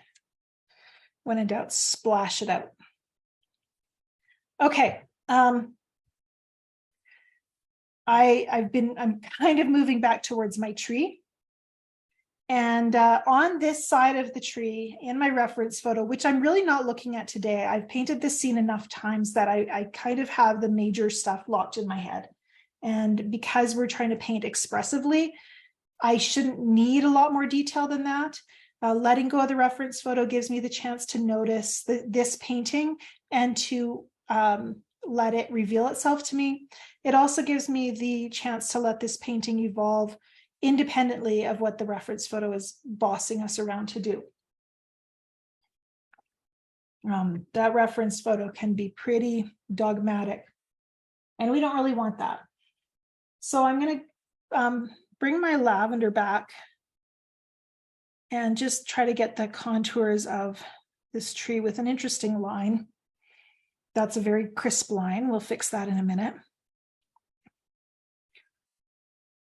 When in doubt, splash it out. Okay. I'm kind of moving back towards my tree. And on this side of the tree in my reference photo, which I'm really not looking at today, I've painted this scene enough times that I kind of have the major stuff locked in my head. And because we're trying to paint expressively, I shouldn't need a lot more detail than that. Letting go of the reference photo gives me the chance to notice this painting and to let it reveal itself to me. It also gives me the chance to let this painting evolve independently of what the reference photo is bossing us around to do. That reference photo can be pretty dogmatic, and we don't really want that. So I'm going to bring my lavender back and just try to get the contours of this tree with an interesting line. That's a very crisp line. We'll fix that in a minute.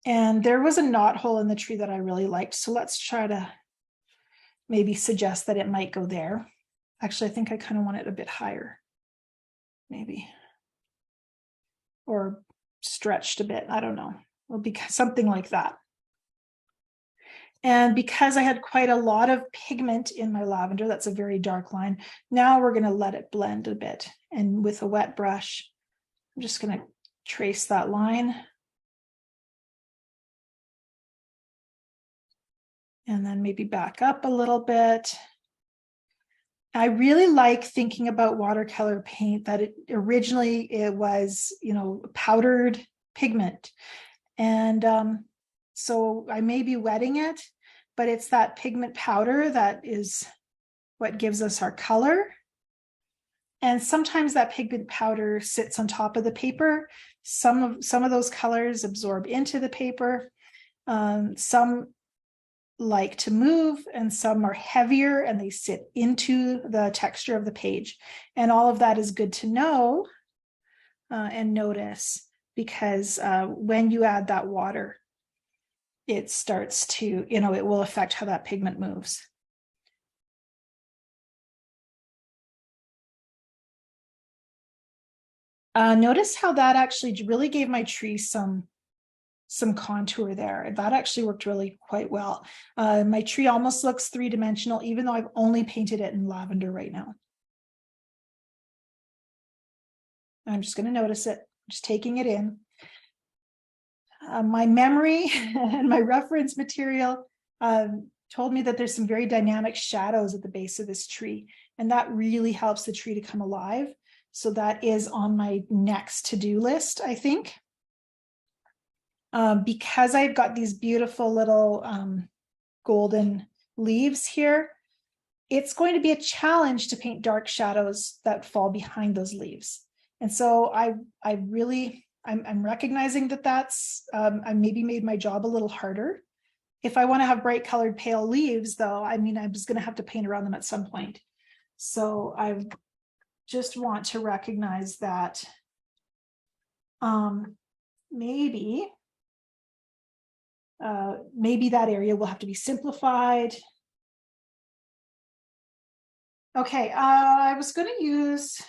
And there was a knot hole in the tree that I really liked. So let's try to maybe suggest that it might go there. Actually, I think I kind of want it a bit higher, maybe. Or stretched a bit. I don't know. It'll be something like that. And because I had quite a lot of pigment in my lavender, that's a very dark line. Now we're going to let it blend a bit. And with a wet brush, I'm just going to trace that line. And then maybe back up a little bit. I really like thinking about watercolor paint that it was, you know, powdered pigment. And so I may be wetting it, but it's that pigment powder that is what gives us our color. And sometimes that pigment powder sits on top of the paper. Some of those colors absorb into the paper. Some like to move, and some are heavier and they sit into the texture of the page. And all of that is good to know and notice, because when you add that water, it starts to, you know, it will affect how that pigment moves. Notice how that actually really gave my tree some contour there. That actually worked really quite well. My tree almost looks three-dimensional, even though I've only painted it in lavender right now. I'm just going to notice it, just taking it in. My memory and my reference material told me that there's some very dynamic shadows at the base of this tree, and that really helps the tree to come alive. So that is on my next to-do list, I think. Because I've got these beautiful little golden leaves here, it's going to be a challenge to paint dark shadows that fall behind those leaves. And so I'm recognizing that that's, I maybe made my job a little harder. If I want to have bright colored pale leaves though, I mean, I'm just going to have to paint around them at some point. So I just want to recognize that maybe that area will have to be simplified. Okay, I was going to use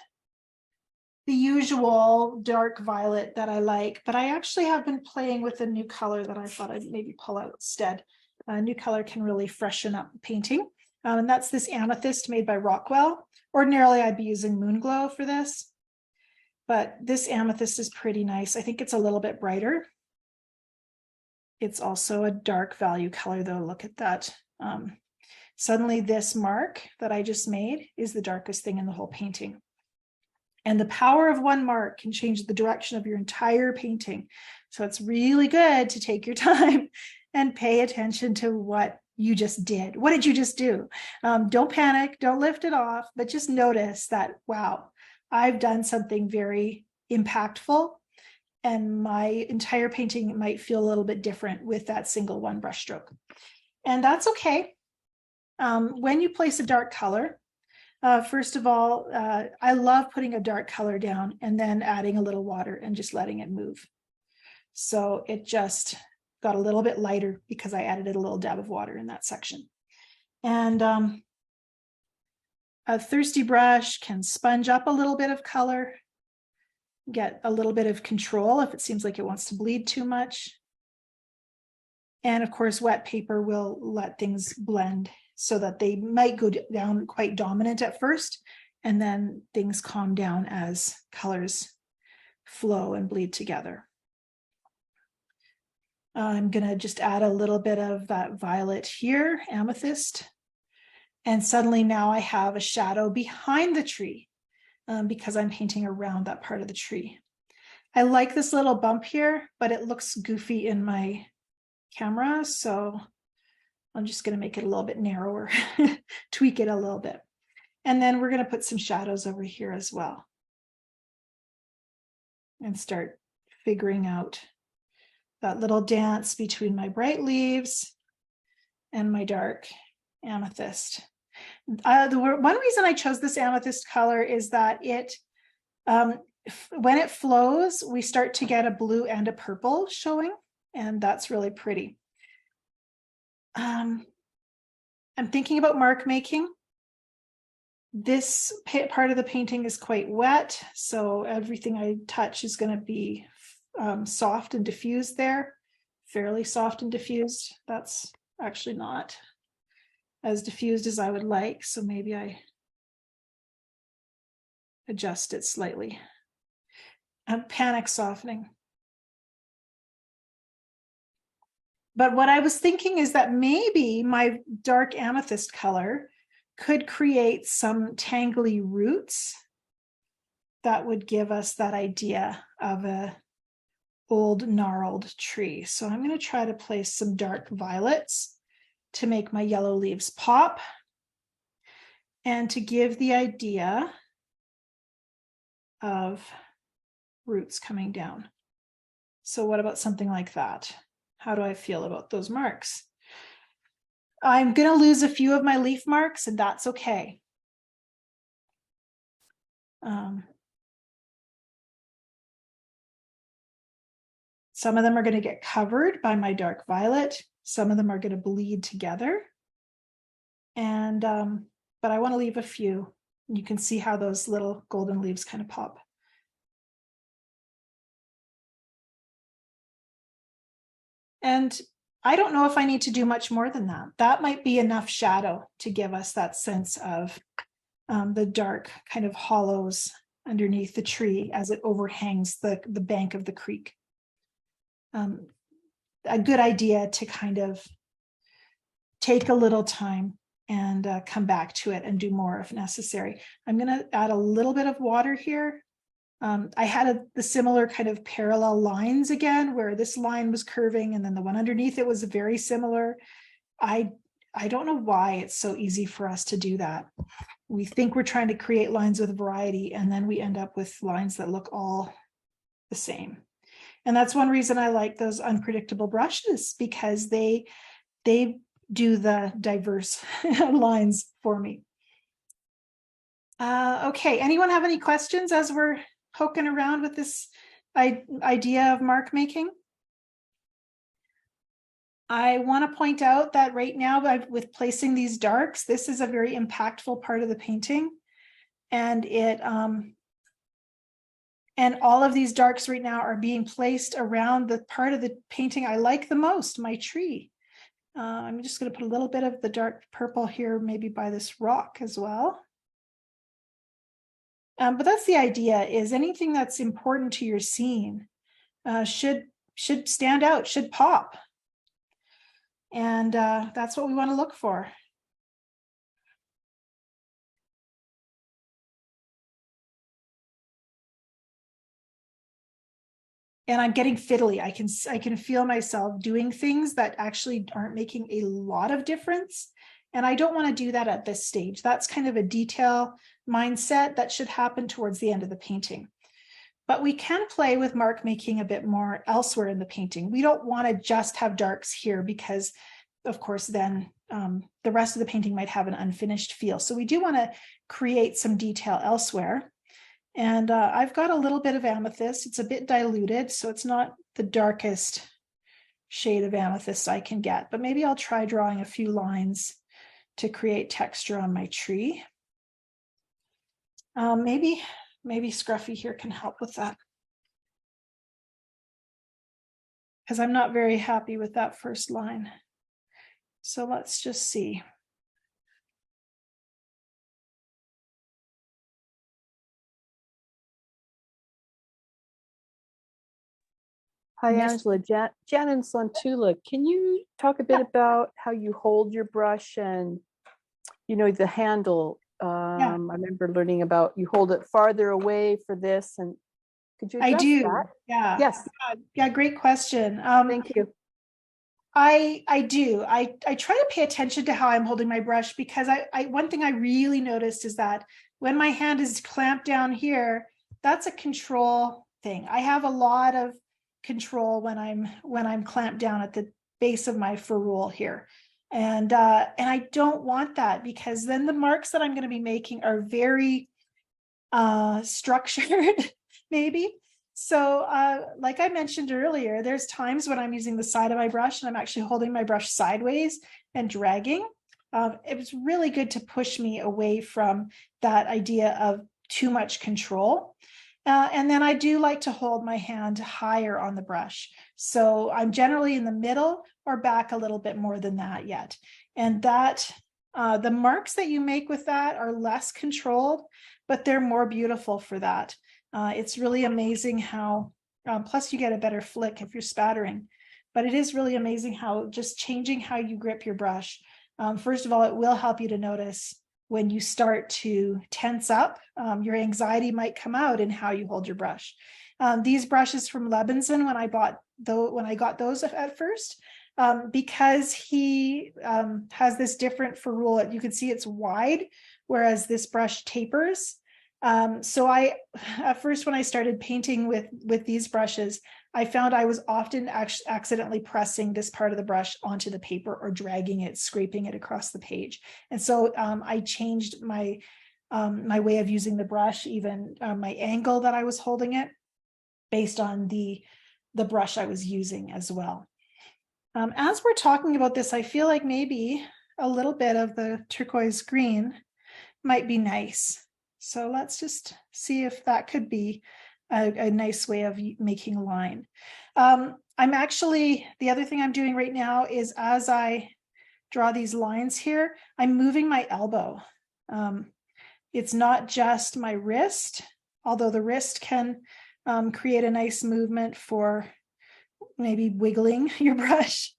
the usual dark violet that I like, but I actually have been playing with a new color that I thought I'd maybe pull out instead. A new color can really freshen up the painting. And that's this amethyst made by Rockwell. Ordinarily, I'd be using Moonglow for this, but this amethyst is pretty nice. I think it's a little bit brighter. It's also a dark value color though. Look at that. Suddenly this mark that I just made is the darkest thing in the whole painting. And the power of one mark can change the direction of your entire painting. So it's really good to take your time and pay attention to what you just did. What did you just do? Don't panic, don't lift it off, but just notice that, wow, I've done something very impactful, and my entire painting might feel a little bit different with that single one brush stroke. And that's okay. When you place a dark color, first of all, I love putting a dark color down and then adding a little water and just letting it move. So it just got a little bit lighter because I added a little dab of water in that section. And a thirsty brush can sponge up a little bit of color, get a little bit of control if it seems like it wants to bleed too much. And of course, wet paper will let things blend so that they might go down quite dominant at first, and then things calm down as colors flow and bleed together. I'm going to just add a little bit of that violet here, amethyst, and suddenly now I have a shadow behind the tree because I'm painting around that part of the tree. I like this little bump here, but it looks goofy in my camera, so I'm just going to make it a little bit narrower, tweak it a little bit. And then we're going to put some shadows over here as well and start figuring out that little dance between my bright leaves and my dark amethyst. The one reason I chose this amethyst color is that it, when it flows, we start to get a blue and a purple showing, and that's really pretty. I'm thinking about mark making. This part of the painting is quite wet, so everything I touch is going to be soft and diffused there, fairly soft and diffused. That's actually not as diffused as I would like, so maybe I adjust it slightly. Panic softening. But what I was thinking is that maybe my dark amethyst color could create some tangly roots that would give us that idea of a old gnarled tree. So I'm going to try to place some dark violets to make my yellow leaves pop and to give the idea of roots coming down. So what about something like that? How do I feel about those marks? I'm going to lose a few of my leaf marks, and that's okay. Some of them are going to get covered by my dark violet. Some of them are going to bleed together. And, but I want to leave a few. You can see how those little golden leaves kind of pop. And I don't know if I need to do much more than that. That might be enough shadow to give us that sense of the dark kind of hollows underneath the tree as it overhangs the bank of the creek. A good idea to kind of take a little time and come back to it and do more if necessary. I'm going to add a little bit of water here. I had the similar kind of parallel lines again, where this line was curving and then the one underneath it was very similar. I don't know why it's so easy for us to do that. We think we're trying to create lines with variety, and then we end up with lines that look all the same. And that's one reason I like those unpredictable brushes, because they do the diverse lines for me. Okay, anyone have any questions as we're poking around with this idea of mark making? I want to point out that right now, with placing these darks, this is a very impactful part of the painting. And and all of these darks right now are being placed around the part of the painting I like the most, my tree. I'm just going to put a little bit of the dark purple here, maybe by this rock as well. But that's the idea, is anything that's important to your scene should stand out, should pop. And that's what we want to look for. And I'm getting fiddly. I can feel myself doing things that actually aren't making a lot of difference. And I don't want to do that at this stage. That's kind of a detail mindset that should happen towards the end of the painting. But we can play with mark making a bit more elsewhere in the painting. We don't want to just have darks here, because of course then the rest of the painting might have an unfinished feel. So we do want to create some detail elsewhere. And I've got a little bit of amethyst. It's a bit diluted, so it's not the darkest shade of amethyst I can get, but maybe I'll try drawing a few lines to create texture on my tree. Maybe Scruffy here can help with that, because I'm not very happy with that first line. So let's just see. Hi, Angela. Jan and Slantula, can you talk a bit about how you hold your brush and, the handle? I remember learning about you hold it farther away for this, and could you address that? Yeah. Yes. Yeah, great question. Thank you. I do. I try to pay attention to how I'm holding my brush, because one thing I really noticed is that when my hand is clamped down here, that's a control thing. I have a lot of control when I'm clamped down at the base of my ferrule here. And I don't want that, because then the marks that I'm going to be making are very structured, maybe. So like I mentioned earlier, there's times when I'm using the side of my brush and I'm actually holding my brush sideways and dragging. It was really good to push me away from that idea of too much control. And then I do like to hold my hand higher on the brush. So I'm generally in the middle or back a little bit more than that yet. And that the marks that you make with that are less controlled, but they're more beautiful for that. It's really amazing how, plus you get a better flick if you're spattering, but it is really amazing how just changing how you grip your brush. First of all, it will help you to notice when you start to tense up, your anxiety might come out in how you hold your brush. These brushes from Levinson, when I got those at first, because he has this different ferrule, you can see it's wide, whereas this brush tapers. So at first, when I started painting with these brushes, I found I was often accidentally pressing this part of the brush onto the paper or dragging it, scraping it across the page. And so I changed my way of using the brush, even my angle that I was holding it, based on the brush I was using as well. As we're talking about this, I feel like maybe a little bit of the turquoise green might be nice. So let's just see if that could be a nice way of making a line. I'm actually, the other thing I'm doing right now is as I draw these lines here, I'm moving my elbow. It's not just my wrist, although the wrist can create a nice movement for maybe wiggling your brush.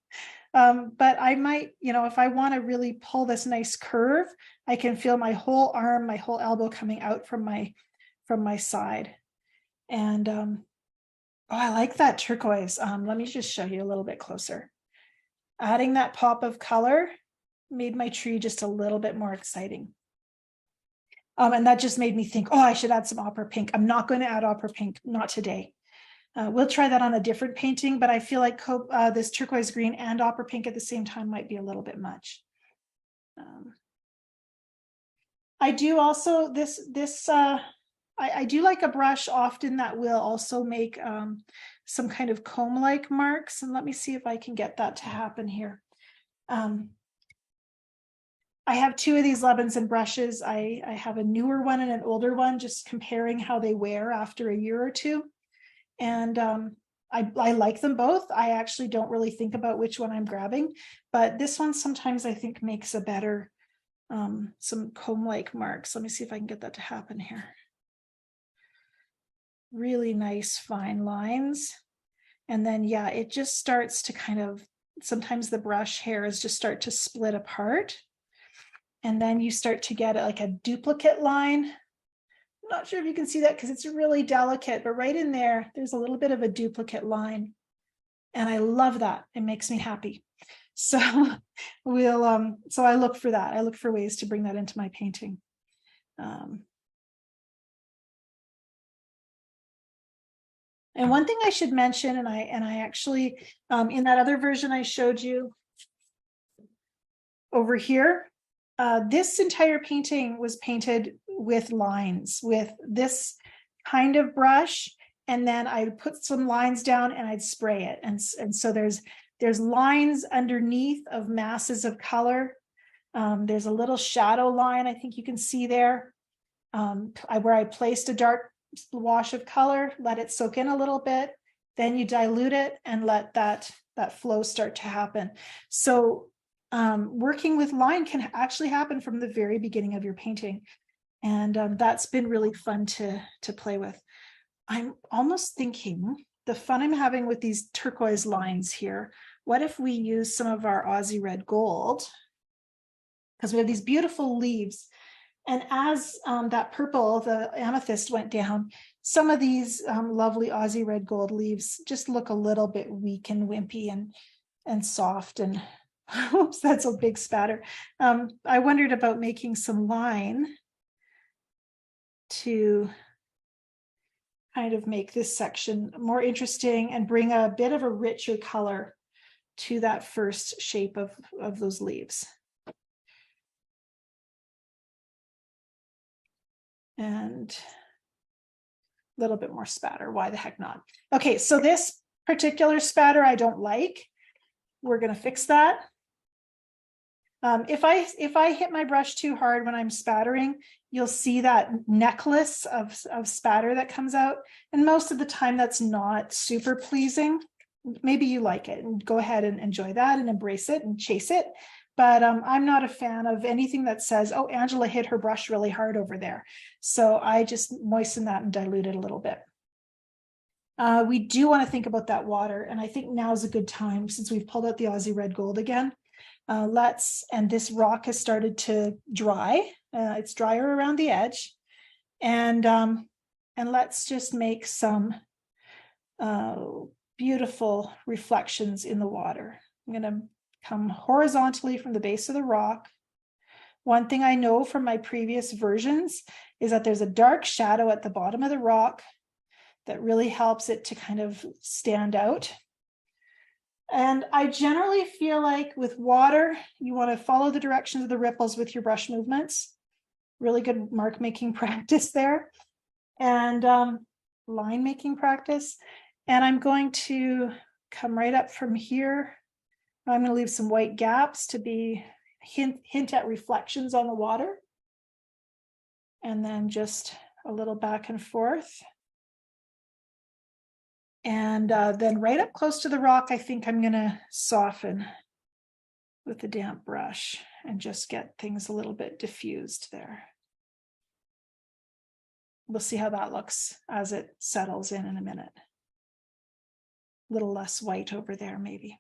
But I might, if I want to really pull this nice curve, I can feel my whole arm, my whole elbow coming out from my side. And oh, I like that turquoise. Let me just show you a little bit closer. Adding that pop of color made my tree just a little bit more exciting. And that just made me think, oh, I should add some opera pink. I'm not going to add opera pink, not today. We'll try that on a different painting, but I feel like this turquoise green and opera pink at the same time might be a little bit much. I do also, I do like a brush often that will also make some kind of comb-like marks. And let me see if I can get that to happen here. I have two of these Levinson brushes. I have a newer one and an older one, just comparing how they wear after a year or two. And I like them both. I actually don't really think about which one I'm grabbing, but this one sometimes I think makes a better, some comb-like marks. Let me see if I can get that to happen here. Really nice fine lines. And then, yeah, it just starts to kind of, sometimes the brush hairs just start to split apart. And then you start to get like a duplicate line. I'm not sure if you can see that because it's really delicate, but right in there, there's a little bit of a duplicate line. And I love that. It makes me happy. So so I look for that. I look for ways to bring that into my painting. And one thing I should mention, and I actually, in that other version I showed you over here, this entire painting was painted with lines, with this kind of brush, and then I'd put some lines down and I'd spray it. And so there's lines underneath of masses of color. There's a little shadow line I think you can see there, where I placed a dark wash of color, let it soak in a little bit, then you dilute it and let that flow start to happen. So working with line can actually happen from the very beginning of your painting. And that's been really fun to play with. I'm almost thinking the fun I'm having with these turquoise lines here, what if we use some of our Aussie red gold? Because we have these beautiful leaves. And as that purple, the amethyst went down, some of these lovely Aussie red gold leaves just look a little bit weak and wimpy and soft. And oops, that's a big spatter. I wondered about making some line to kind of make this section more interesting and bring a bit of a richer color to that first shape of those leaves. And a little bit more spatter. Why the heck not? Okay, so this particular spatter I don't like. We're going to fix that. If I hit my brush too hard when I'm spattering, you'll see that necklace of spatter that comes out. And most of the time that's not super pleasing. Maybe you like it and go ahead and enjoy that and embrace it and chase it. But I'm not a fan of anything that says, oh, Angela hit her brush really hard over there. So I just moisten that and dilute it a little bit. We do want to think about that water. And I think now is a good time since we've pulled out the Aussie red gold again. And this rock has started to dry. It's drier around the edge. And let's just make some beautiful reflections in the water. I'm going to come horizontally from the base of the rock. One thing I know from my previous versions is that there's a dark shadow at the bottom of the rock that really helps it to kind of stand out. And I generally feel like with water, you want to follow the directions of the ripples with your brush movements. Really good mark making practice there. And line making practice. And I'm going to come right up from here. I'm going to leave some white gaps to be hint at reflections on the water. And then just a little back and forth. And then right up close to the rock, I think I'm going to soften with the damp brush and just get things a little bit diffused there. We'll see how that looks as it settles in a minute. A little less white over there, maybe.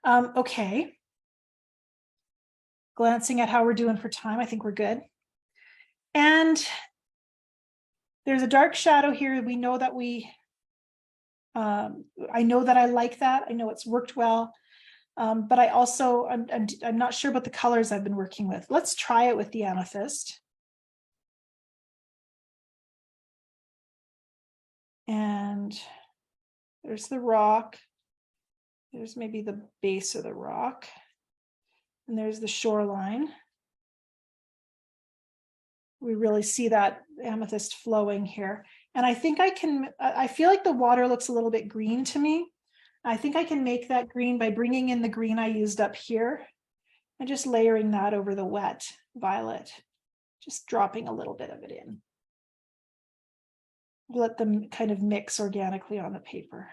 Okay. Glancing at how we're doing for time, I think we're good. And there's a dark shadow here. We know that I know that I like that. I know it's worked well. But I also, I'm not sure about the colors I've been working with. Let's try it with the amethyst. And there's the rock. There's maybe the base of the rock. And there's the shoreline. We really see that amethyst flowing here. And I think I feel like the water looks a little bit green to me. I think I can make that green by bringing in the green I used up here and just layering that over the wet violet, just dropping a little bit of it in. Let them kind of mix organically on the paper.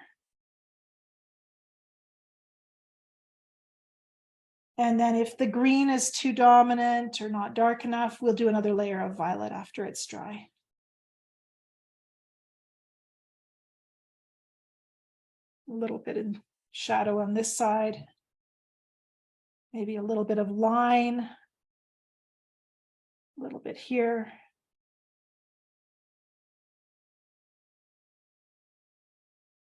And then if the green is too dominant or not dark enough, we'll do another layer of violet after it's dry. A little bit of shadow on this side. Maybe a little bit of line. A little bit here.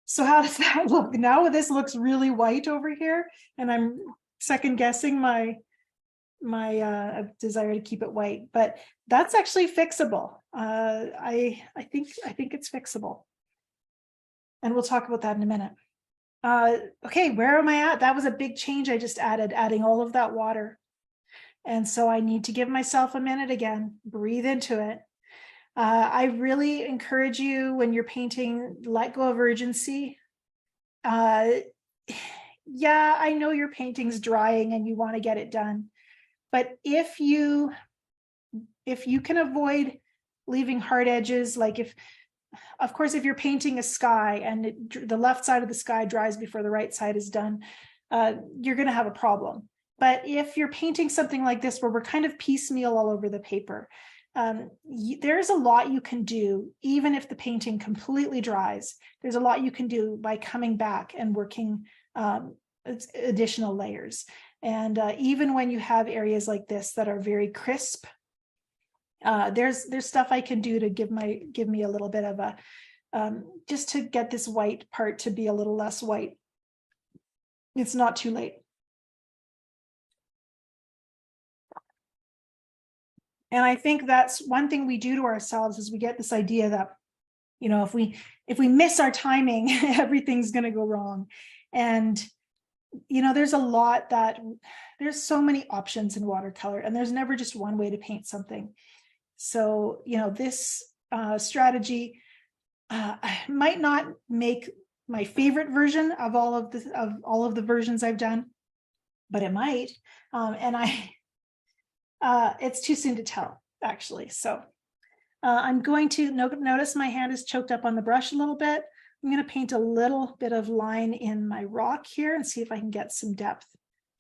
So how does that look? Now this looks really white over here, and I'm second guessing my desire to keep it white, but that's actually fixable. I think it's fixable, and we'll talk about that in a minute. Okay, where am I at? That was a big change I just adding all of that water, and so I need to give myself a minute again, breathe into it. I really encourage you when you're painting, let go of urgency. Yeah, I know your painting's drying and you want to get it done. But if you can avoid leaving hard edges, like of course, if you're painting a sky and the left side of the sky dries before the right side is done, you're going to have a problem. But if you're painting something like this, where we're kind of piecemeal all over the paper, there's a lot you can do, even if the painting completely dries. There's a lot you can do by coming back and working additional layers. And even when you have areas like this that are very crisp, there's stuff I can do to give me a little bit of a just to get this white part to be a little less white. It's not too late. And I think that's one thing we do to ourselves, is we get this idea that, you know, if we miss our timing, everything's going to go wrong. And you know, there's so many options in watercolor, and there's never just one way to paint something. So, you know, this strategy might not make my favorite version of all of the versions I've done, but it might. And it's too soon to tell, actually. So I'm going to notice my hand is choked up on the brush a little bit. I'm going to paint a little bit of line in my rock here and see if I can get some depth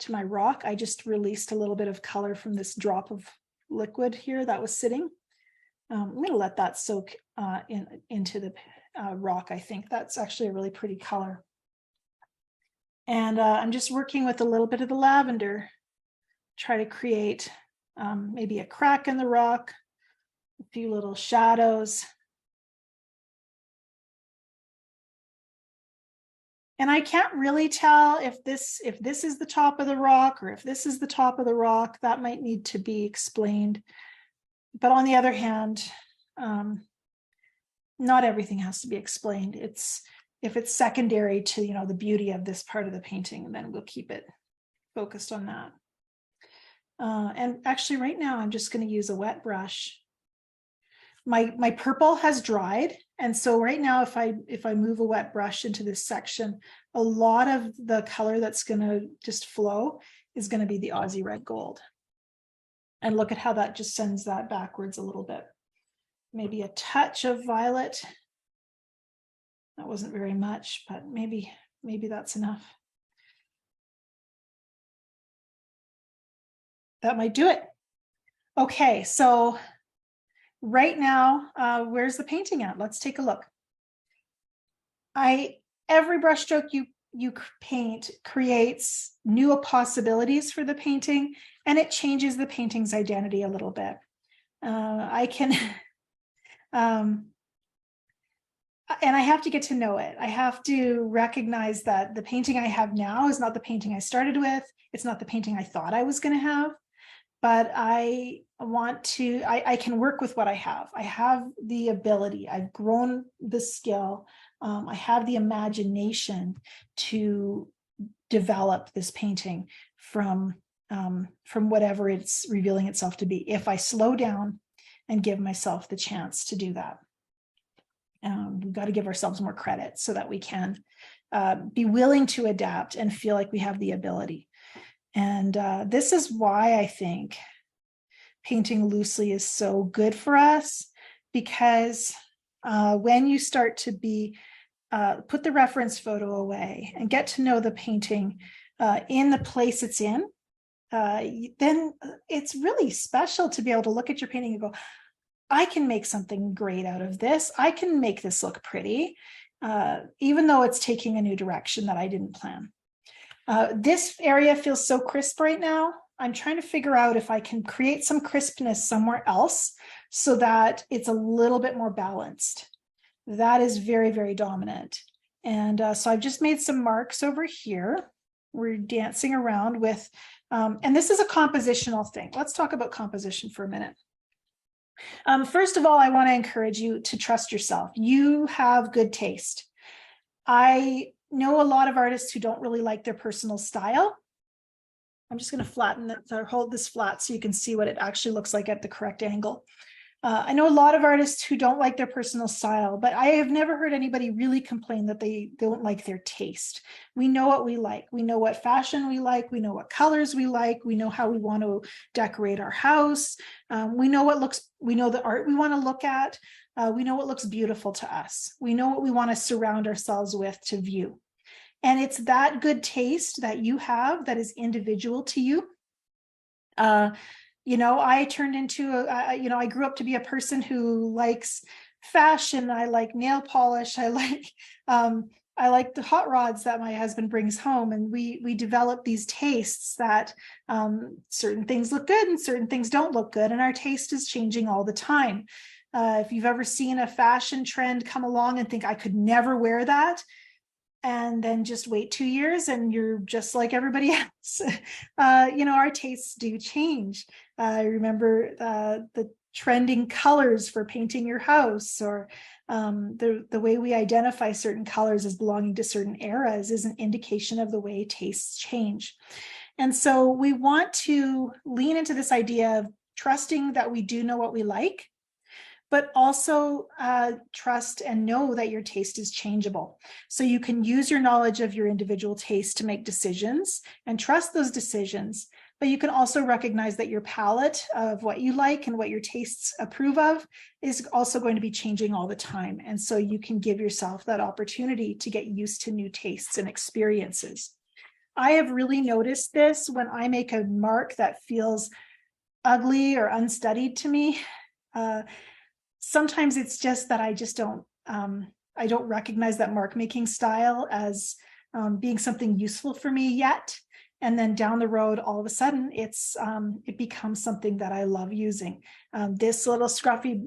to my rock. I just released a little bit of color from this drop of liquid here that was sitting. I'm going to let that soak into the rock. I think that's actually a really pretty color. And I'm just working with a little bit of the lavender, try to create maybe a crack in the rock, a few little shadows. And I can't really tell if this is the top of the rock or if this is the top of the rock. That might need to be explained. But on the other hand, not everything has to be explained. If it's secondary to, you know, the beauty of this part of the painting, then we'll keep it focused on that. And actually right now I'm just going to use a wet brush. My purple has dried, and so right now if I move a wet brush into this section, a lot of the color that's going to just flow is going to be the Aussie red gold. And look at how that just sends that backwards a little bit. Maybe a touch of violet That wasn't very much, but maybe that's enough. That might do it. Okay, so right now, where's the painting at? Let's take a look. Every brushstroke you paint creates new possibilities for the painting, and it changes the painting's identity a little bit. I can, and I have to get to know it. I have to recognize that the painting I have now is not the painting I started with. It's not the painting I thought I was going to have, but I can work with what I have. I have the ability. I've grown the skill. I have the imagination to develop this painting from whatever it's revealing itself to be, if I slow down and give myself the chance to do that. We've got to give ourselves more credit so that we can be willing to adapt and feel like we have the ability. And this is why I think painting loosely is so good for us, because when you start to put the reference photo away and get to know the painting in the place it's in, then it's really special to be able to look at your painting and go, I can make something great out of this. I can make this look pretty, even though it's taking a new direction that I didn't plan. This area feels so crisp right now. I'm trying to figure out if I can create some crispness somewhere else so that it's a little bit more balanced. That is very, very dominant. And so I've just made some marks over here. We're dancing around with, and this is a compositional thing. Let's talk about composition for a minute. First of all, I want to encourage you to trust yourself. You have good taste. I know a lot of artists who don't really like their personal style. I'm just going to flatten it, or hold this flat so you can see what it actually looks like at the correct angle. I know a lot of artists who don't like their personal style, but I have never heard anybody really complain that they don't like their taste. We know what we like. We know what fashion we like. We know what colors we like. We know how we want to decorate our house. We know the art we want to look at. We know what looks beautiful to us. We know what we want to surround ourselves with to view. And it's that good taste that you have that is individual to you. I turned into I grew up to be a person who likes fashion. I like nail polish. I like the hot rods that my husband brings home, and we develop these tastes that certain things look good and certain things don't look good, and our taste is changing all the time. If you've ever seen a fashion trend come along and think I could never wear that, and then just wait 2 years and you're just like everybody else. Our tastes do change. I remember the trending colors for painting your house, or the way we identify certain colors as belonging to certain eras is an indication of the way tastes change. And so we want to lean into this idea of trusting that we do know what we like, but also trust and know that your taste is changeable. So you can use your knowledge of your individual taste to make decisions and trust those decisions, but you can also recognize that your palette of what you like and what your tastes approve of is also going to be changing all the time. And so you can give yourself that opportunity to get used to new tastes and experiences. I have really noticed this when I make a mark that feels ugly or unstudied to me. Sometimes it's just that I don't recognize that mark making style as being something useful for me yet. And then down the road, all of a sudden, it becomes something that I love using. This little scruffy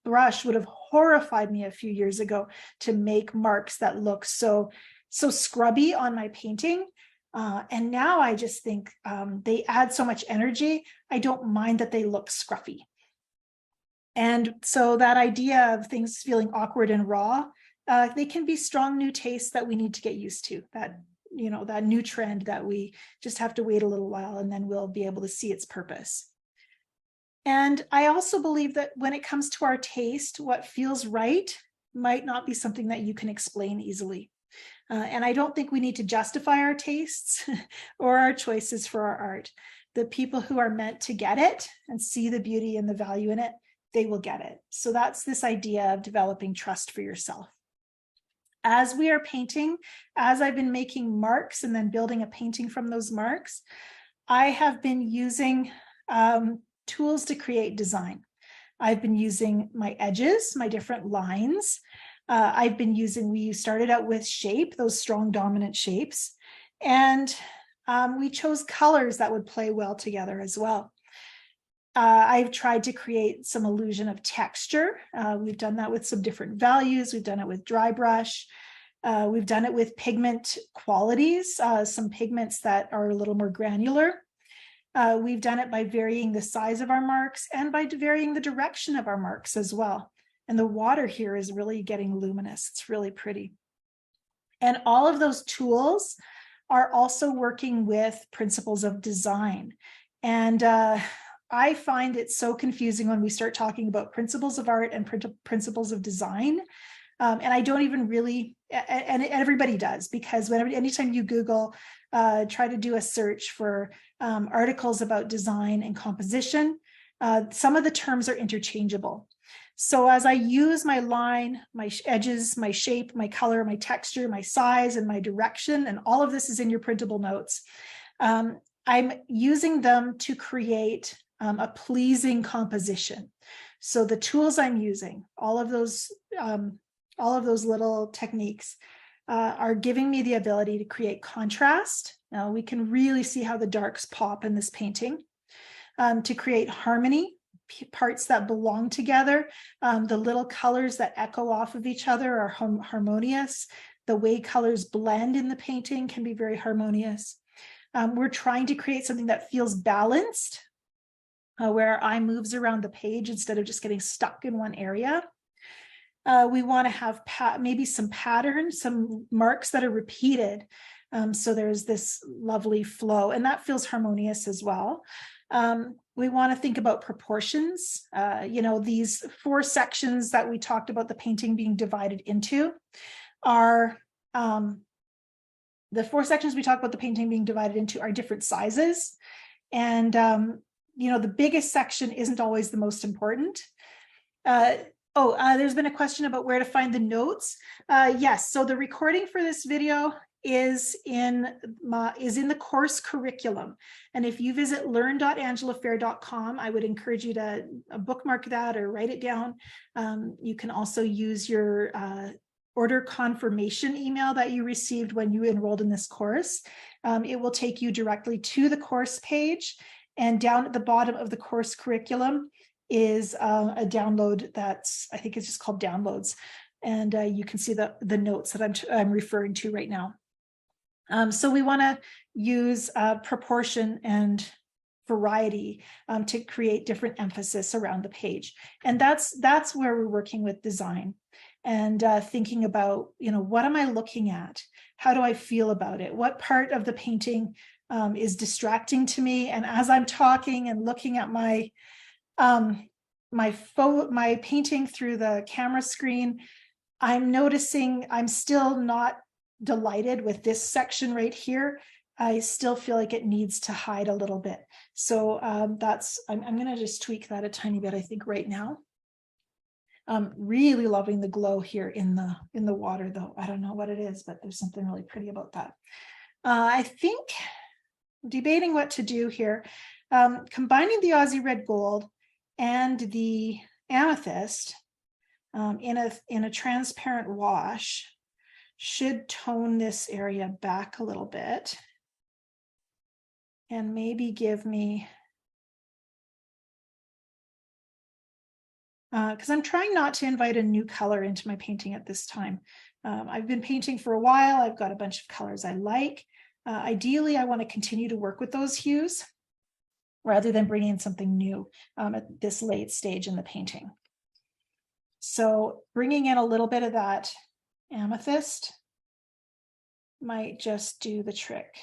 brush would have horrified me a few years ago to make marks that look so scrubby on my painting. And now I just think they add so much energy. I don't mind that they look scruffy. And so that idea of things feeling awkward and raw, they can be strong new tastes that we need to get used to. That new trend that we just have to wait a little while, and then we'll be able to see its purpose. And I also believe that when it comes to our taste, what feels right might not be something that you can explain easily. And I don't think we need to justify our tastes or our choices for our art. The people who are meant to get it and see the beauty and the value in it, they will get it. So that's this idea of developing trust for yourself. As we are painting, as I've been making marks and then building a painting from those marks, I have been using tools to create design. I've been using my edges, my different lines. We started out with shape, those strong dominant shapes. And we chose colors that would play well together as well. I've tried to create some illusion of texture. We've done that with some different values. We've done it with dry brush. We've done it with pigment qualities, some pigments that are a little more granular. We've done it by varying the size of our marks and by varying the direction of our marks as well. And the water here is really getting luminous. It's really pretty. And all of those tools are also working with principles of design. And I find it so confusing when we start talking about principles of art and principles of design. And I don't even really, and everybody does, because anytime you Google, try to do a search for articles about design and composition, some of the terms are interchangeable. So as I use my line, my edges, my shape, my color, my texture, my size, and my direction, and all of this is in your printable notes, I'm using them to create a pleasing composition. So the tools I'm using, all of those little techniques are giving me the ability to create contrast. Now we can really see how the darks pop in this painting, to create harmony, parts that belong together. The little colors that echo off of each other are harmonious. The way colors blend in the painting can be very harmonious. We're trying to create something that feels balanced, where our eye moves around the page instead of just getting stuck in one area. We want to have maybe some patterns, some marks that are repeated. So there's this lovely flow, and that feels harmonious as well. We want to think about proportions. These 4 sections that we talked about the painting being divided into are, the 4 sections we talk about the painting being divided into are different sizes. And, the biggest section isn't always the most important. There's been a question about where to find the notes. Yes, so the recording for this video is in the course curriculum. And if you visit learn.angelafehr.com, I would encourage you to bookmark that or write it down. You can also use your order confirmation email that you received when you enrolled in this course. It will take you directly to the course page, and down at the bottom of the course curriculum is a download I think it's just called downloads. And you can see the notes that I'm referring to right now. So we want to use proportion and variety to create different emphasis around the page. And that's where we're working with design and thinking about, what am I looking at? How do I feel about it? What part of the painting is distracting to me? And as I'm talking and looking at my painting through the camera screen, I'm noticing I'm still not delighted with this section right here. I still feel like it needs to hide a little bit. So I'm going to just tweak that a tiny bit, I think, right now. Really loving the glow here in the water, though. I don't know what it is, but there's something really pretty about that. I think debating what to do here, combining the Aussie red gold and the amethyst in a transparent wash should tone this area back a little bit and maybe give me, because I'm trying not to invite a new color into my painting at this time. I've been painting for a while. I've got a bunch of colors I like. Ideally, I want to continue to work with those hues rather than bringing in something new at this late stage in the painting. So bringing in a little bit of that amethyst might just do the trick.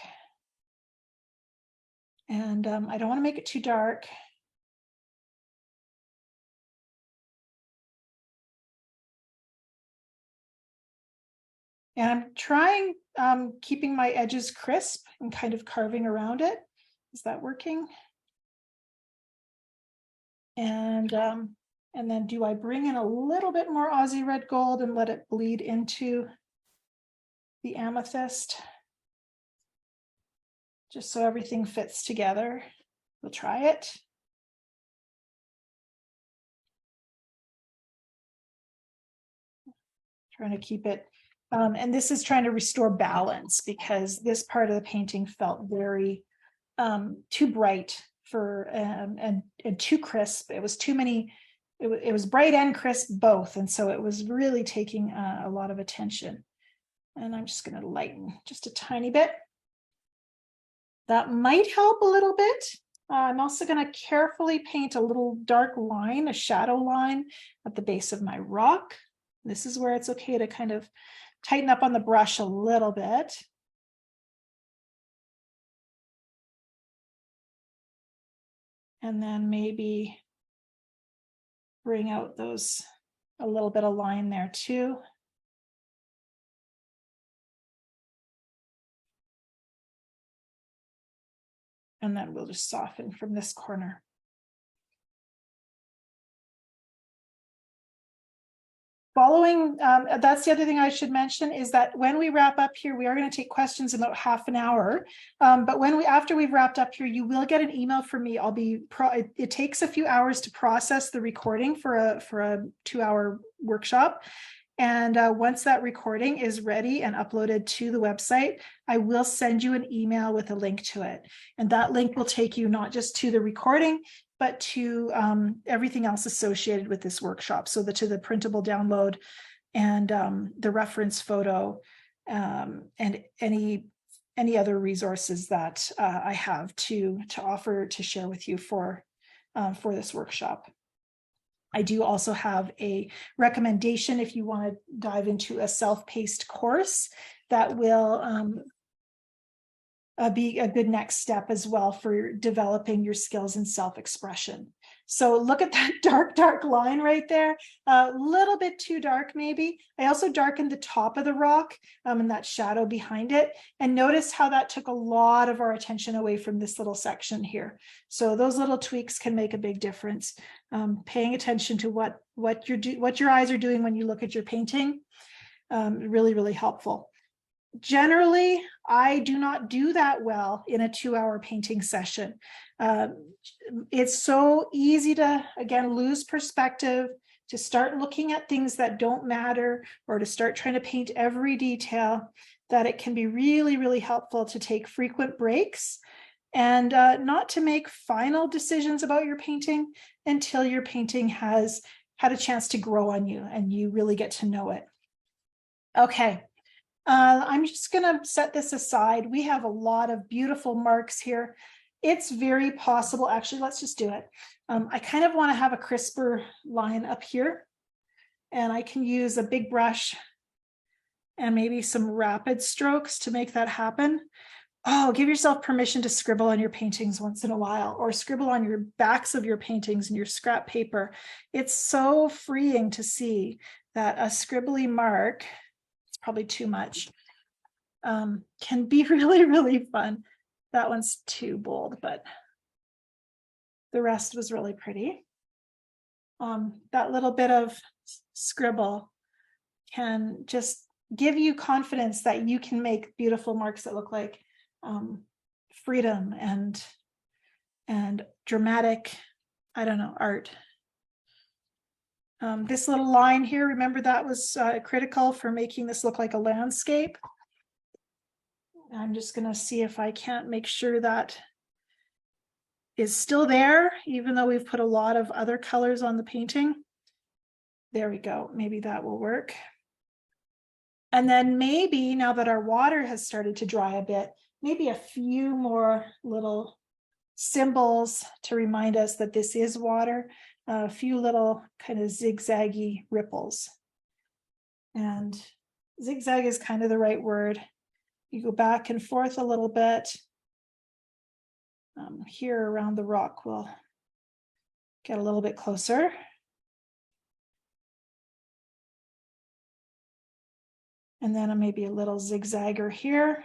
And I don't want to make it too dark. And I'm trying keeping my edges crisp and kind of carving around it. Is that working? And then do I bring in a little bit more Aussie red gold and let it bleed into the amethyst, just so everything fits together. We'll try it. Trying to keep it, and this is trying to restore balance because this part of the painting felt very too bright for and too crisp. It was too many. It was bright and crisp both, and so it was really taking a lot of attention. And I'm just going to lighten just a tiny bit. That might help a little bit. I'm also going to carefully paint a little dark line, a shadow line at the base of my rock. This is where it's okay to kind of tighten up on the brush a little bit. And then maybe bring out those, a little bit of line there too. And then we'll just soften from this corner. Following, that's the other thing I should mention is that when we wrap up here, we are going to take questions in about half an hour. But after we've wrapped up here, you will get an email from me. It takes a few hours to process the recording for a 2-hour workshop. And once that recording is ready and uploaded to the website, I will send you an email with a link to it. And that link will take you not just to the recording, but to everything else associated with this workshop. So to the printable download and the reference photo and any other resources that I have to offer to share with you for this workshop. I do also have a recommendation if you want to dive into a self-paced course that will be a good next step as well for developing your skills in self-expression. So look at that dark line right there. A little bit too dark, maybe. I also darkened the top of the rock and that shadow behind it. And notice how that took a lot of our attention away from this little section here. So those little tweaks can make a big difference. Paying attention to what your eyes are doing when you look at your painting, really, really helpful. Generally, I do not do that well in a 2-hour painting session. It's so easy to, again, lose perspective, to start looking at things that don't matter, or to start trying to paint every detail, that it can be really, really helpful to take frequent breaks and not to make final decisions about your painting until your painting has had a chance to grow on you and you really get to know it. Okay. I'm just going to set this aside. We have a lot of beautiful marks here. It's very possible, actually, let's just do it. I kind of want to have a crisper line up here, and I can use a big brush and maybe some rapid strokes to make that happen. Oh, give yourself permission to scribble on your paintings once in a while, or scribble on your backs of your paintings and your scrap paper. It's so freeing to see that a scribbly mark, probably too much, can be really, really fun. That one's too bold, but the rest was really pretty. That little bit of scribble can just give you confidence that you can make beautiful marks that look like freedom and dramatic, I don't know, art. This little line here, remember that was critical for making this look like a landscape. I'm just going to see if I can't make sure that is still there, even though we've put a lot of other colors on the painting. There we go. Maybe that will work. And then maybe now that our water has started to dry a bit, maybe a few more little symbols to remind us that this is water. A few little kind of zigzaggy ripples. And zigzag is kind of the right word. You go back and forth a little bit. Here around the rock, we'll get a little bit closer. And then maybe a little zigzagger here.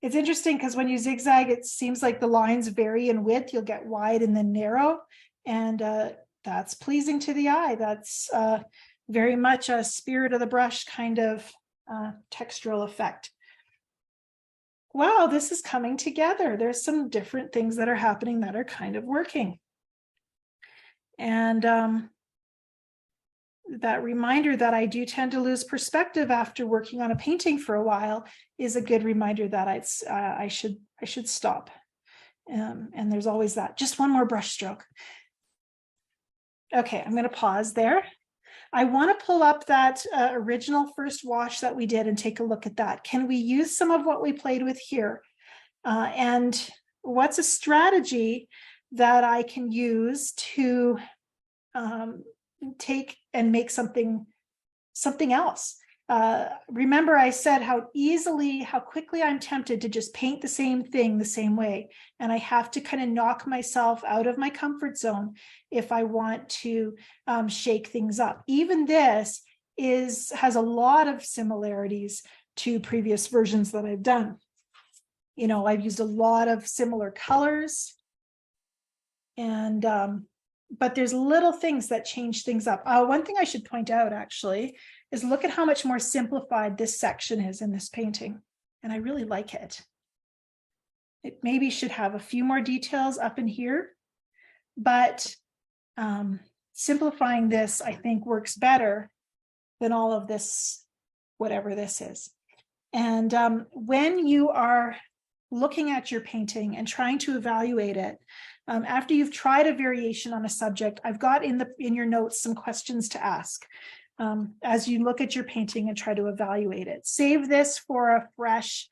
It's interesting because when you zigzag, it seems like the lines vary in width. You'll get wide and then narrow. And that's pleasing to the eye. That's very much a spirit of the brush kind of textural effect. Wow, this is coming together. There's some different things that are happening that are kind of working. And that reminder that I do tend to lose perspective after working on a painting for a while is a good reminder that I should stop. And there's always that. Just one more brush stroke. Okay, I'm going to pause there. I want to pull up that original first wash that we did and take a look at that. Can we use some of what we played with here? And what's a strategy that I can use to take and make something else? Remember, I said how quickly I'm tempted to just paint the same thing the same way. And I have to kind of knock myself out of my comfort zone if I want to shake things up. Even this has a lot of similarities to previous versions that I've done. You know, I've used a lot of similar colors, and but there's little things that change things up. One thing I should point out actually is look at how much more simplified this section is in this painting. And I really like it. It maybe should have a few more details up in here, but simplifying this, I think, works better than all of this, whatever this is. And when you are looking at your painting and trying to evaluate it, after you've tried a variation on a subject, I've got in your notes some questions to ask as you look at your painting and try to evaluate it. Save this for a fresh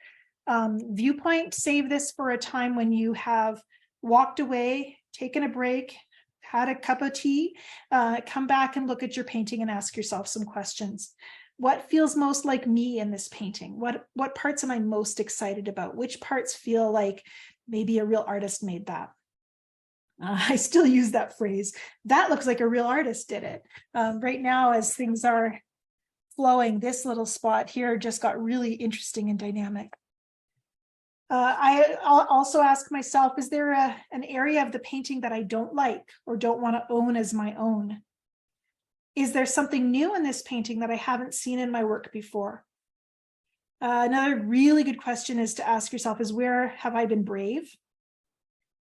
viewpoint. Save this for a time when you have walked away, taken a break, had a cup of tea, come back and look at your painting and ask yourself some questions. What feels most like me in this painting? What parts am I most excited about? Which parts feel like maybe a real artist made that? I still use that phrase. That looks like a real artist did it. Right now, as things are flowing, this little spot here just got really interesting and dynamic. I'll also ask myself, is there an area of the painting that I don't like or don't want to own as my own? Is there something new in this painting that I haven't seen in my work before? Another really good question is to ask yourself is, where have I been brave?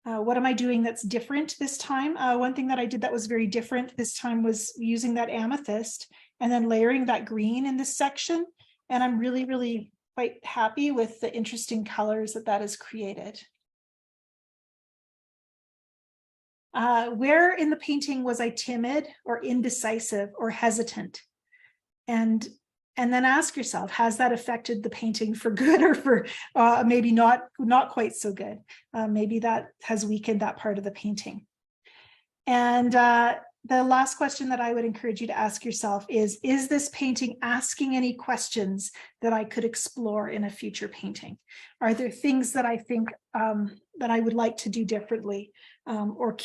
What am I doing that's different this time? One thing that I did that was very different this time was using that amethyst and then layering that green in this section. And I'm really, really quite happy with the interesting colors that has created. Where in the painting was I timid or indecisive or hesitant? And then ask yourself, has that affected the painting for good or for maybe not quite so good? Maybe that has weakened that part of the painting. And the last question that I would encourage you to ask yourself is this painting asking any questions that I could explore in a future painting? Are there things that I think that I would like to do differently or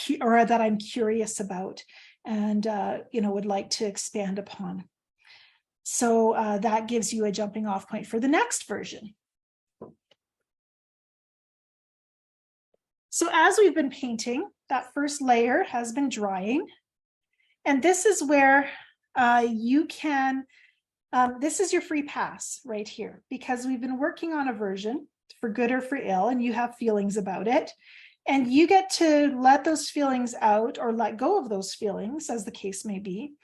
that I'm curious about and would like to expand upon? So that gives you a jumping off point for the next version. So as we've been painting, that first layer has been drying. And this is where you can, this is your free pass right here, because we've been working on a version for good or for ill, and you have feelings about it. And you get to let those feelings out or let go of those feelings, as the case may be,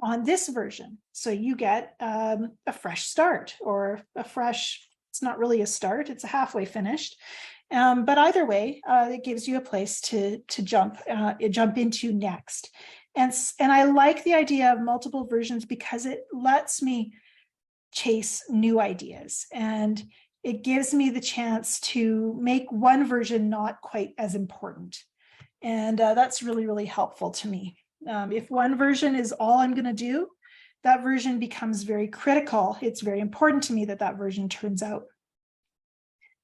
on this version. So you get a fresh start or it's not really a start, it's a halfway finished. But either way, it gives you a place to jump into next. And I like the idea of multiple versions because it lets me chase new ideas. And it gives me the chance to make one version not quite as important. And that's really, really helpful to me. If one version is all I'm going to do, that version becomes very critical. It's very important to me that version turns out.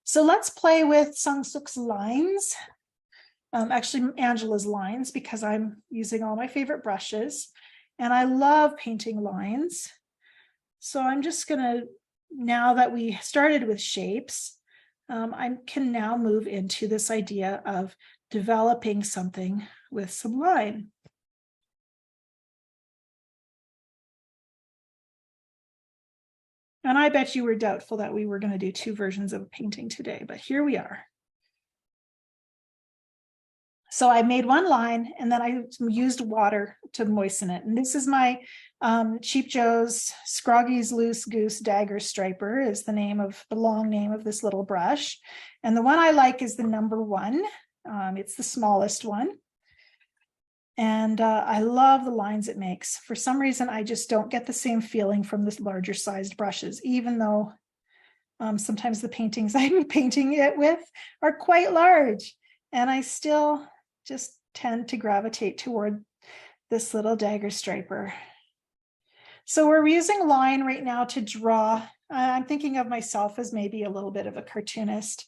So let's play with Sung Suk's lines. Actually, Angela's lines, because I'm using all my favorite brushes. And I love painting lines. So I'm just going to, now that we started with shapes, I can now move into this idea of developing something with some line. And I bet you were doubtful that we were going to do two versions of a painting today, but here we are. So I made one line and then I used water to moisten it. And this is my Cheap Joe's Scroggy's Loose Goose Dagger Striper is the name of the long name of this little brush. And the one I like is the number 1. It's the smallest one. And I love the lines it makes. For some reason, I just don't get the same feeling from the larger sized brushes, even though sometimes the paintings I'm painting it with are quite large. And I still just tend to gravitate toward this little dagger striper. So we're using line right now to draw. I'm thinking of myself as maybe a little bit of a cartoonist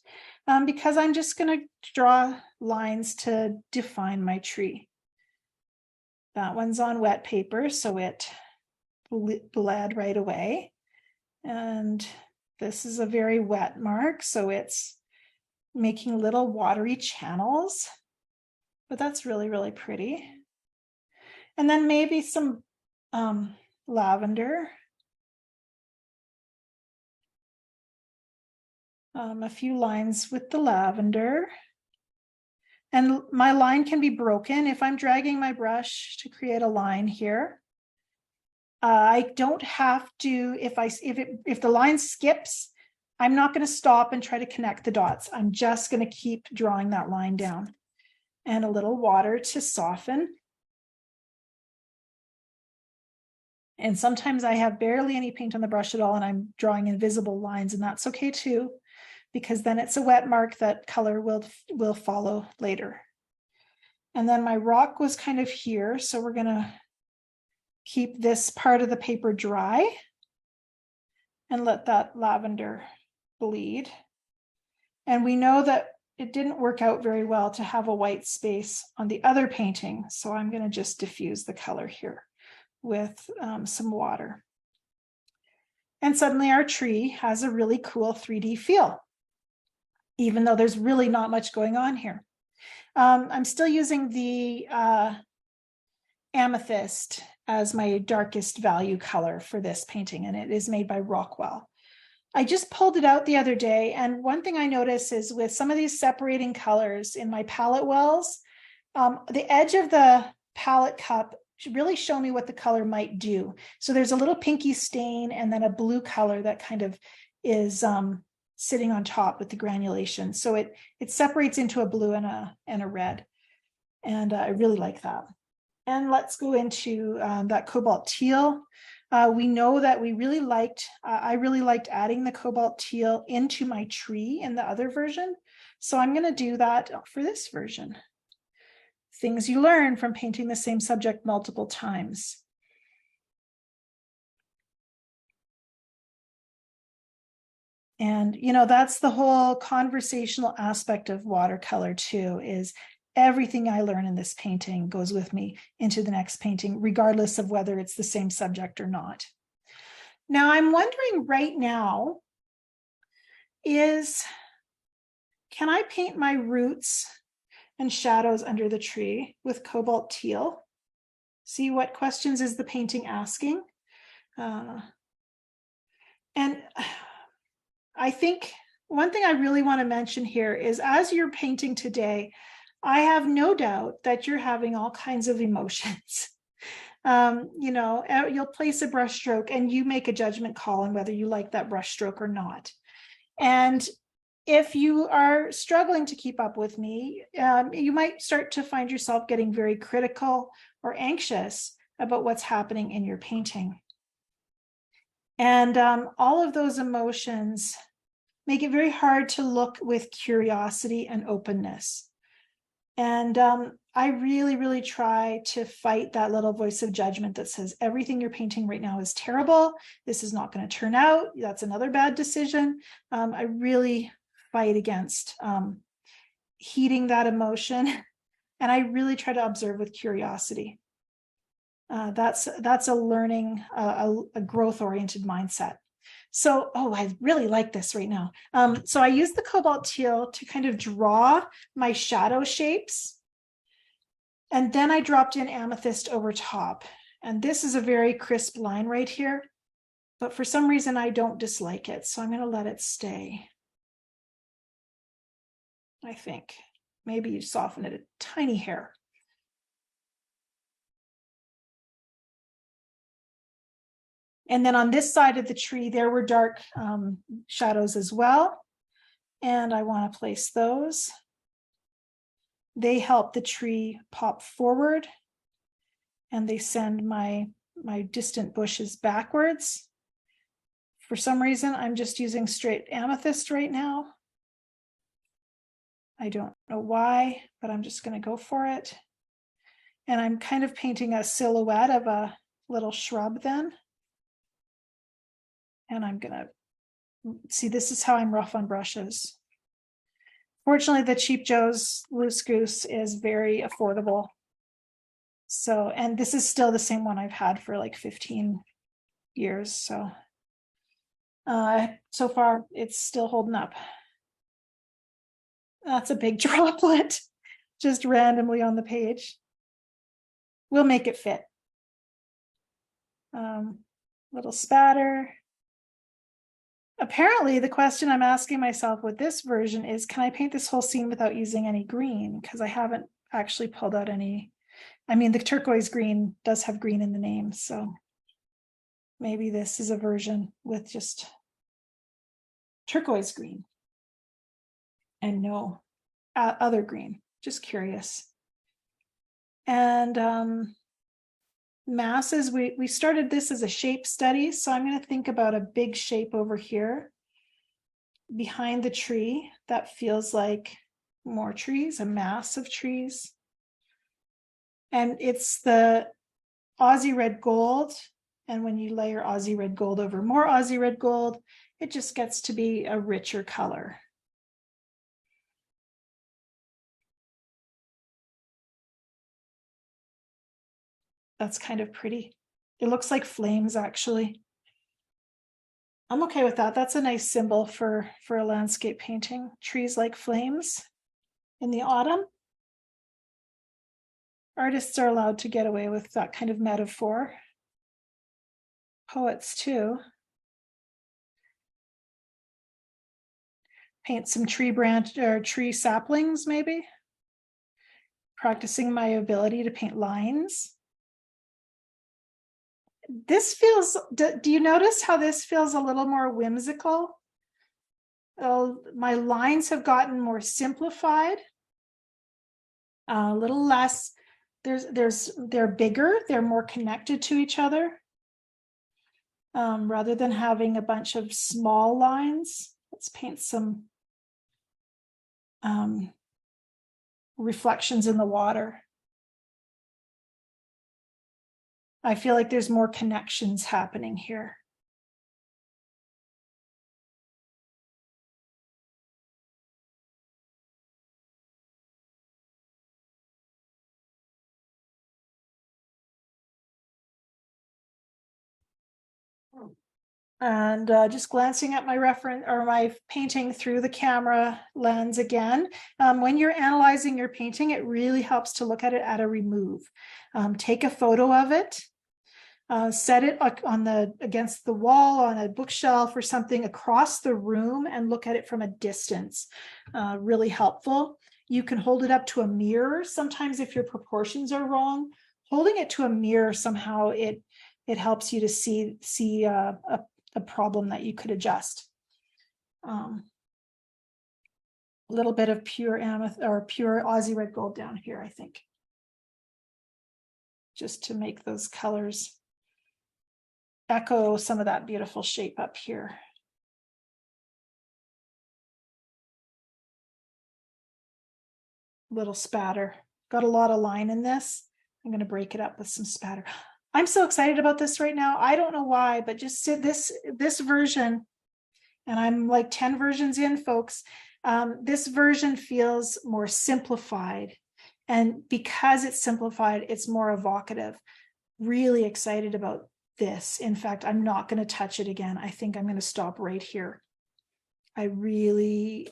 because I'm just going to draw lines to define my tree. That one's on wet paper, so it bled right away. And this is a very wet mark, so it's making little watery channels. But that's really, really pretty. And then maybe some lavender. A few lines with the lavender. And my line can be broken if I'm dragging my brush to create a line here. I don't have to, if the line skips, I'm not going to stop and try to connect the dots. I'm just going to keep drawing that line down. And a little water to soften. And sometimes I have barely any paint on the brush at all and I'm drawing invisible lines, and that's okay too, because then it's a wet mark that color will follow later. And then my rock was kind of here, so we're going to keep this part of the paper dry and let that lavender bleed. And we know that it didn't work out very well to have a white space on the other painting, so I'm going to just diffuse the color here with some water. And suddenly our tree has a really cool 3D feel, even though there's really not much going on here. I'm still using the amethyst as my darkest value color for this painting, and it is made by Rockwell. I just pulled it out the other day, and one thing I notice is with some of these separating colors in my palette wells, the edge of the palette cup should really show me what the color might do. So there's a little pinky stain and then a blue color that kind of is sitting on top with the granulation. So it separates into a blue and a red. And I really like that. And let's go into that cobalt teal. We know that we really liked, I really liked adding the cobalt teal into my tree in the other version. So I'm going to do that for this version. Things you learn from painting the same subject multiple times. And, you know, that's the whole conversational aspect of watercolor too, is everything I learn in this painting goes with me into the next painting, regardless of whether it's the same subject or not. Now, I'm wondering right now can I paint my roots and shadows under the tree with cobalt teal? See what questions is the painting asking? And I think one thing I really want to mention here is as you're painting today, I have no doubt that you're having all kinds of emotions. You know, you'll place a brush stroke and you make a judgment call on whether you like that brush stroke or not. And if you are struggling to keep up with me, you might start to find yourself getting very critical or anxious about what's happening in your painting. And all of those emotions make it very hard to look with curiosity and openness. And I really, really try to fight that little voice of judgment that says everything you're painting right now is terrible. This is not going to turn out. That's another bad decision. I really fight against heeding that emotion. And I really try to observe with curiosity. That's a learning, a growth-oriented mindset. So, I really like this right now. So I use the cobalt teal to kind of draw my shadow shapes. And then I dropped in amethyst over top. And this is a very crisp line right here. But for some reason, I don't dislike it, so I'm going to let it stay. I think maybe you soften it a tiny hair. And then on this side of the tree, there were dark shadows as well. And I want to place those. They help the tree pop forward, and they send my distant bushes backwards. For some reason, I'm just using straight amethyst right now. I don't know why, but I'm just going to go for it. And I'm kind of painting a silhouette of a little shrub then. And I'm going to see, this is how I'm rough on brushes. Fortunately, the Cheap Joe's Loose Goose is very affordable. So, and this is still the same one I've had for like 15 years. So, so far it's still holding up. That's a big droplet, just randomly on the page. We'll make it fit. Little spatter. Apparently, the question I'm asking myself with this version is, can I paint this whole scene without using any green? Because I haven't actually pulled out any. I mean, the turquoise green does have green in the name, so maybe this is a version with just turquoise green and no other green. Just curious. And masses, we started this as a shape study, so I'm going to think about a big shape over here behind the tree that feels like more trees, a mass of trees. And it's the Aussie red gold. And when you layer Aussie red gold over more Aussie red gold, it just gets to be a richer color. That's kind of pretty. It looks like flames, actually. I'm okay with that. That's a nice symbol for a landscape painting. Trees like flames in the autumn. Artists are allowed to get away with that kind of metaphor. Poets too. Paint some tree branch or tree saplings, maybe. Practicing my ability to paint lines. This feels, do you notice how this feels a little more whimsical? My lines have gotten more simplified, a little less, they're bigger, they're more connected to each other. Rather than having a bunch of small lines, let's paint some reflections in the water. I feel like there's more connections happening here. And just glancing at my reference or my painting through the camera lens again. When you're analyzing your painting, it really helps to look at it at a remove. Take a photo of it, set it on against the wall, on a bookshelf or something across the room, and look at it from a distance. Really helpful. You can hold it up to a mirror. Sometimes if your proportions are wrong, holding it to a mirror, somehow it helps you to see a problem that you could adjust. A little bit of pure amethyst or pure Aussie red gold down here, I think, just to make those colors echo some of that beautiful shape up here. Little spatter. Got a lot of line in this. I'm going to break it up with some spatter. I'm so excited about this right now. I don't know why, but just this version, and I'm like 10 versions in, folks. This version feels more simplified. And because it's simplified, it's more evocative. Really excited about this. In fact, I'm not going to touch it again. I think I'm going to stop right here. I really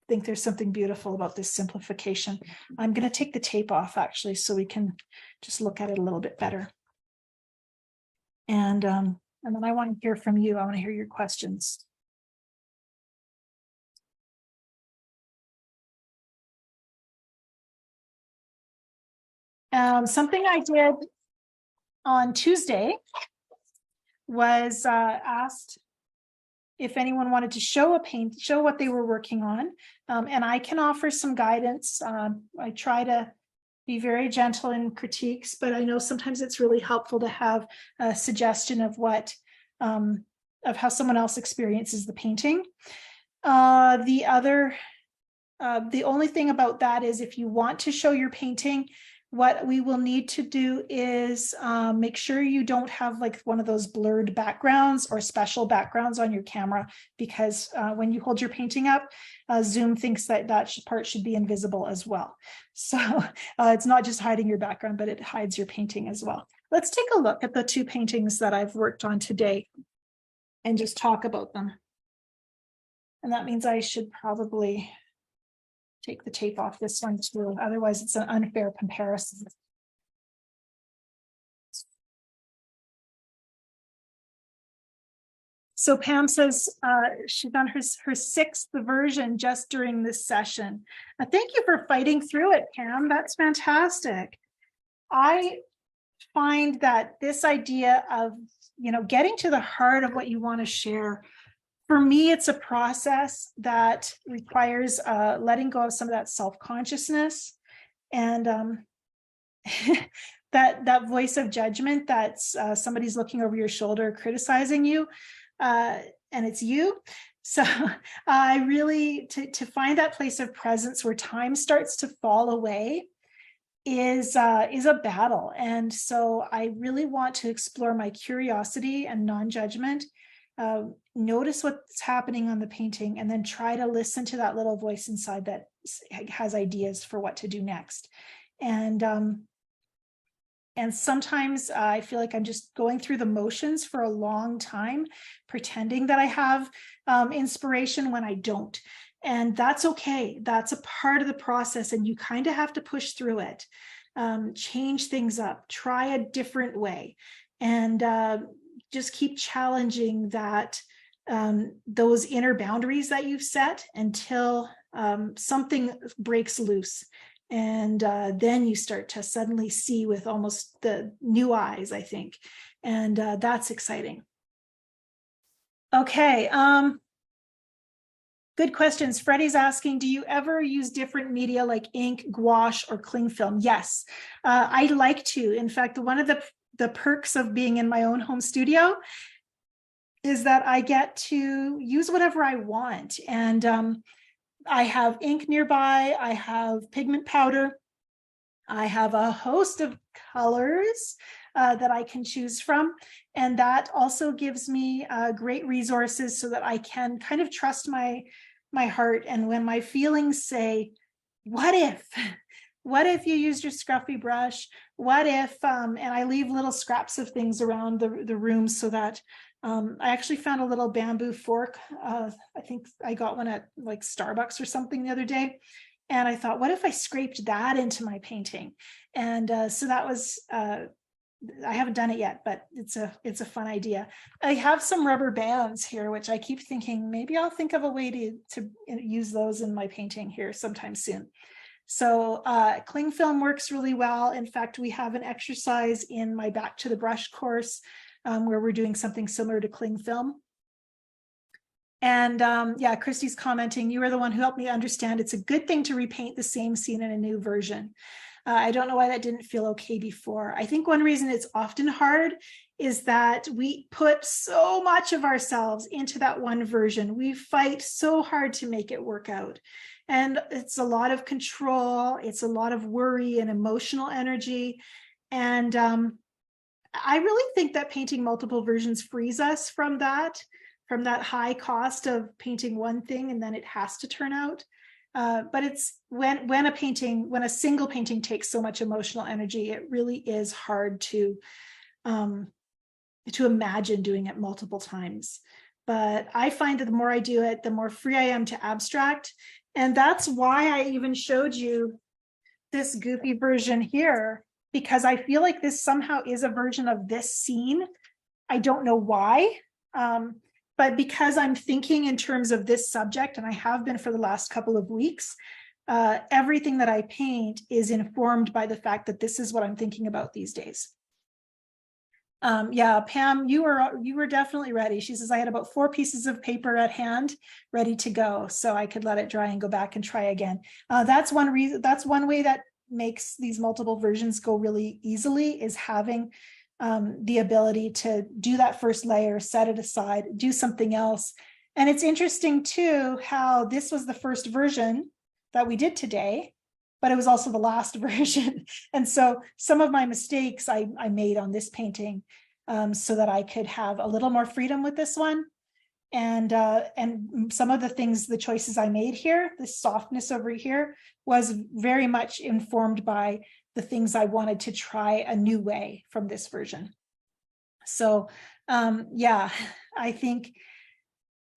think there's something beautiful about this simplification. I'm going to take the tape off actually, so we can just look at it a little bit better. And And then I want to hear from you. I want to hear your questions. Something I did on Tuesday was asked if anyone wanted to show what they were working on. And I can offer some guidance. I try to be very gentle in critiques, but I know sometimes it's really helpful to have a suggestion of what, of how someone else experiences the painting. The only thing about that is if you want to show your painting, what we will need to do is make sure you don't have like one of those blurred backgrounds or special backgrounds on your camera, because when you hold your painting up, Zoom thinks that part should be invisible as well. So it's not just hiding your background, but it hides your painting as well. Let's take a look at the two paintings that I've worked on today and just talk about them. And that means I should probably take the tape off this one too. Otherwise, it's an unfair comparison. So Pam says she's on her sixth version just during this session. Thank you for fighting through it, Pam. That's fantastic. I find that this idea of, getting to the heart of what you want to share, for me, it's a process that requires letting go of some of that self-consciousness and that voice of judgment that's somebody's looking over your shoulder, criticizing you, and it's you. So I really, to find that place of presence where time starts to fall away is a battle. And so I really want to explore my curiosity and non-judgment. Notice what's happening on the painting and then try to listen to that little voice inside that has ideas for what to do next. And sometimes I feel like I'm just going through the motions for a long time, pretending that I have inspiration when I don't. And that's okay. That's a part of the process. And you kind of have to push through it, change things up, try a different way, and just keep challenging that, those inner boundaries that you've set until something breaks loose. And then you start to suddenly see with almost the new eyes, I think. And that's exciting. Okay. Good questions. Freddie's asking, do you ever use different media like ink, gouache, or cling film? Yes, I like to. In fact, one of the perks of being in my own home studio is that I get to use whatever I want. And I have ink nearby. I have pigment powder. I have a host of colors that I can choose from. And that also gives me great resources so that I can kind of trust my heart. And when my feelings say, what if you used your scruffy brush? What if, and I leave little scraps of things around the room so that I actually found a little bamboo fork. I think I got one at like Starbucks or something the other day. And I thought, what if I scraped that into my painting? And so that was, I haven't done it yet, but it's a fun idea. I have some rubber bands here, which I keep thinking, maybe I'll think of a way to use those in my painting here sometime soon. So cling film works really well. In fact, we have an exercise in my Back to the Brush course where we're doing something similar to cling film. And yeah, Christy's commenting, you are the one who helped me understand it's a good thing to repaint the same scene in a new version. I don't know why that didn't feel okay before. I think one reason it's often hard is that we put so much of ourselves into that one version. We fight so hard to make it work out. And it's a lot of control. It's a lot of worry and emotional energy. And I really think that painting multiple versions frees us from that high cost of painting one thing and then it has to turn out. But it's when a single painting takes so much emotional energy, it really is hard to imagine doing it multiple times. But I find that the more I do it, the more free I am to abstract. And that's why I even showed you this goofy version here, because I feel like this somehow is a version of this scene. I don't know why, but because I'm thinking in terms of this subject, and I have been for the last couple of weeks, everything that I paint is informed by the fact that this is what I'm thinking about these days. Yeah, Pam, you were definitely ready. She says I had about 4 pieces of paper at hand ready to go, so I could let it dry and go back and try again. That's one reason. That's one way that makes these multiple versions go really easily, is having the ability to do that first layer, set it aside, do something else. And it's interesting too how this was the first version that we did today, but it was also the last version. And so some of my mistakes I made on this painting so that I could have a little more freedom with this one. And some of the things, the choices I made here, the softness over here, was very much informed by the things I wanted to try a new way from this version. So yeah, I think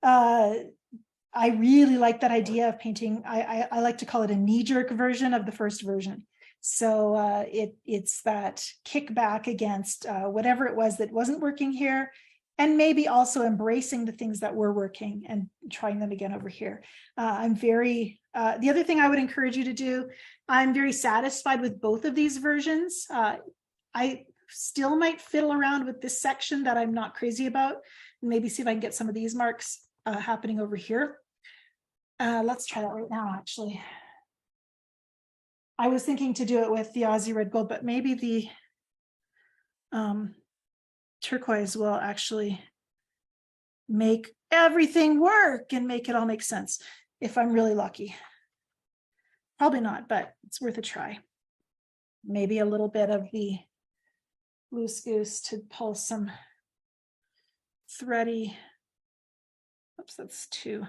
I really like that idea of painting. I like to call it a knee-jerk version of the first version. So it's that kickback against whatever it was that wasn't working here, and maybe also embracing the things that were working and trying them again over here. The other thing I would encourage you to do, I'm very satisfied with both of these versions. I still might fiddle around with this section that I'm not crazy about, and maybe see if I can get some of these marks happening over here. Let's try that right now, actually. I was thinking to do it with the Aussie Red Gold, but maybe the turquoise will actually make everything work and make it all make sense if I'm really lucky. Probably not, but it's worth a try. Maybe a little bit of the loose goose to pull some thready. Oops, that's 2.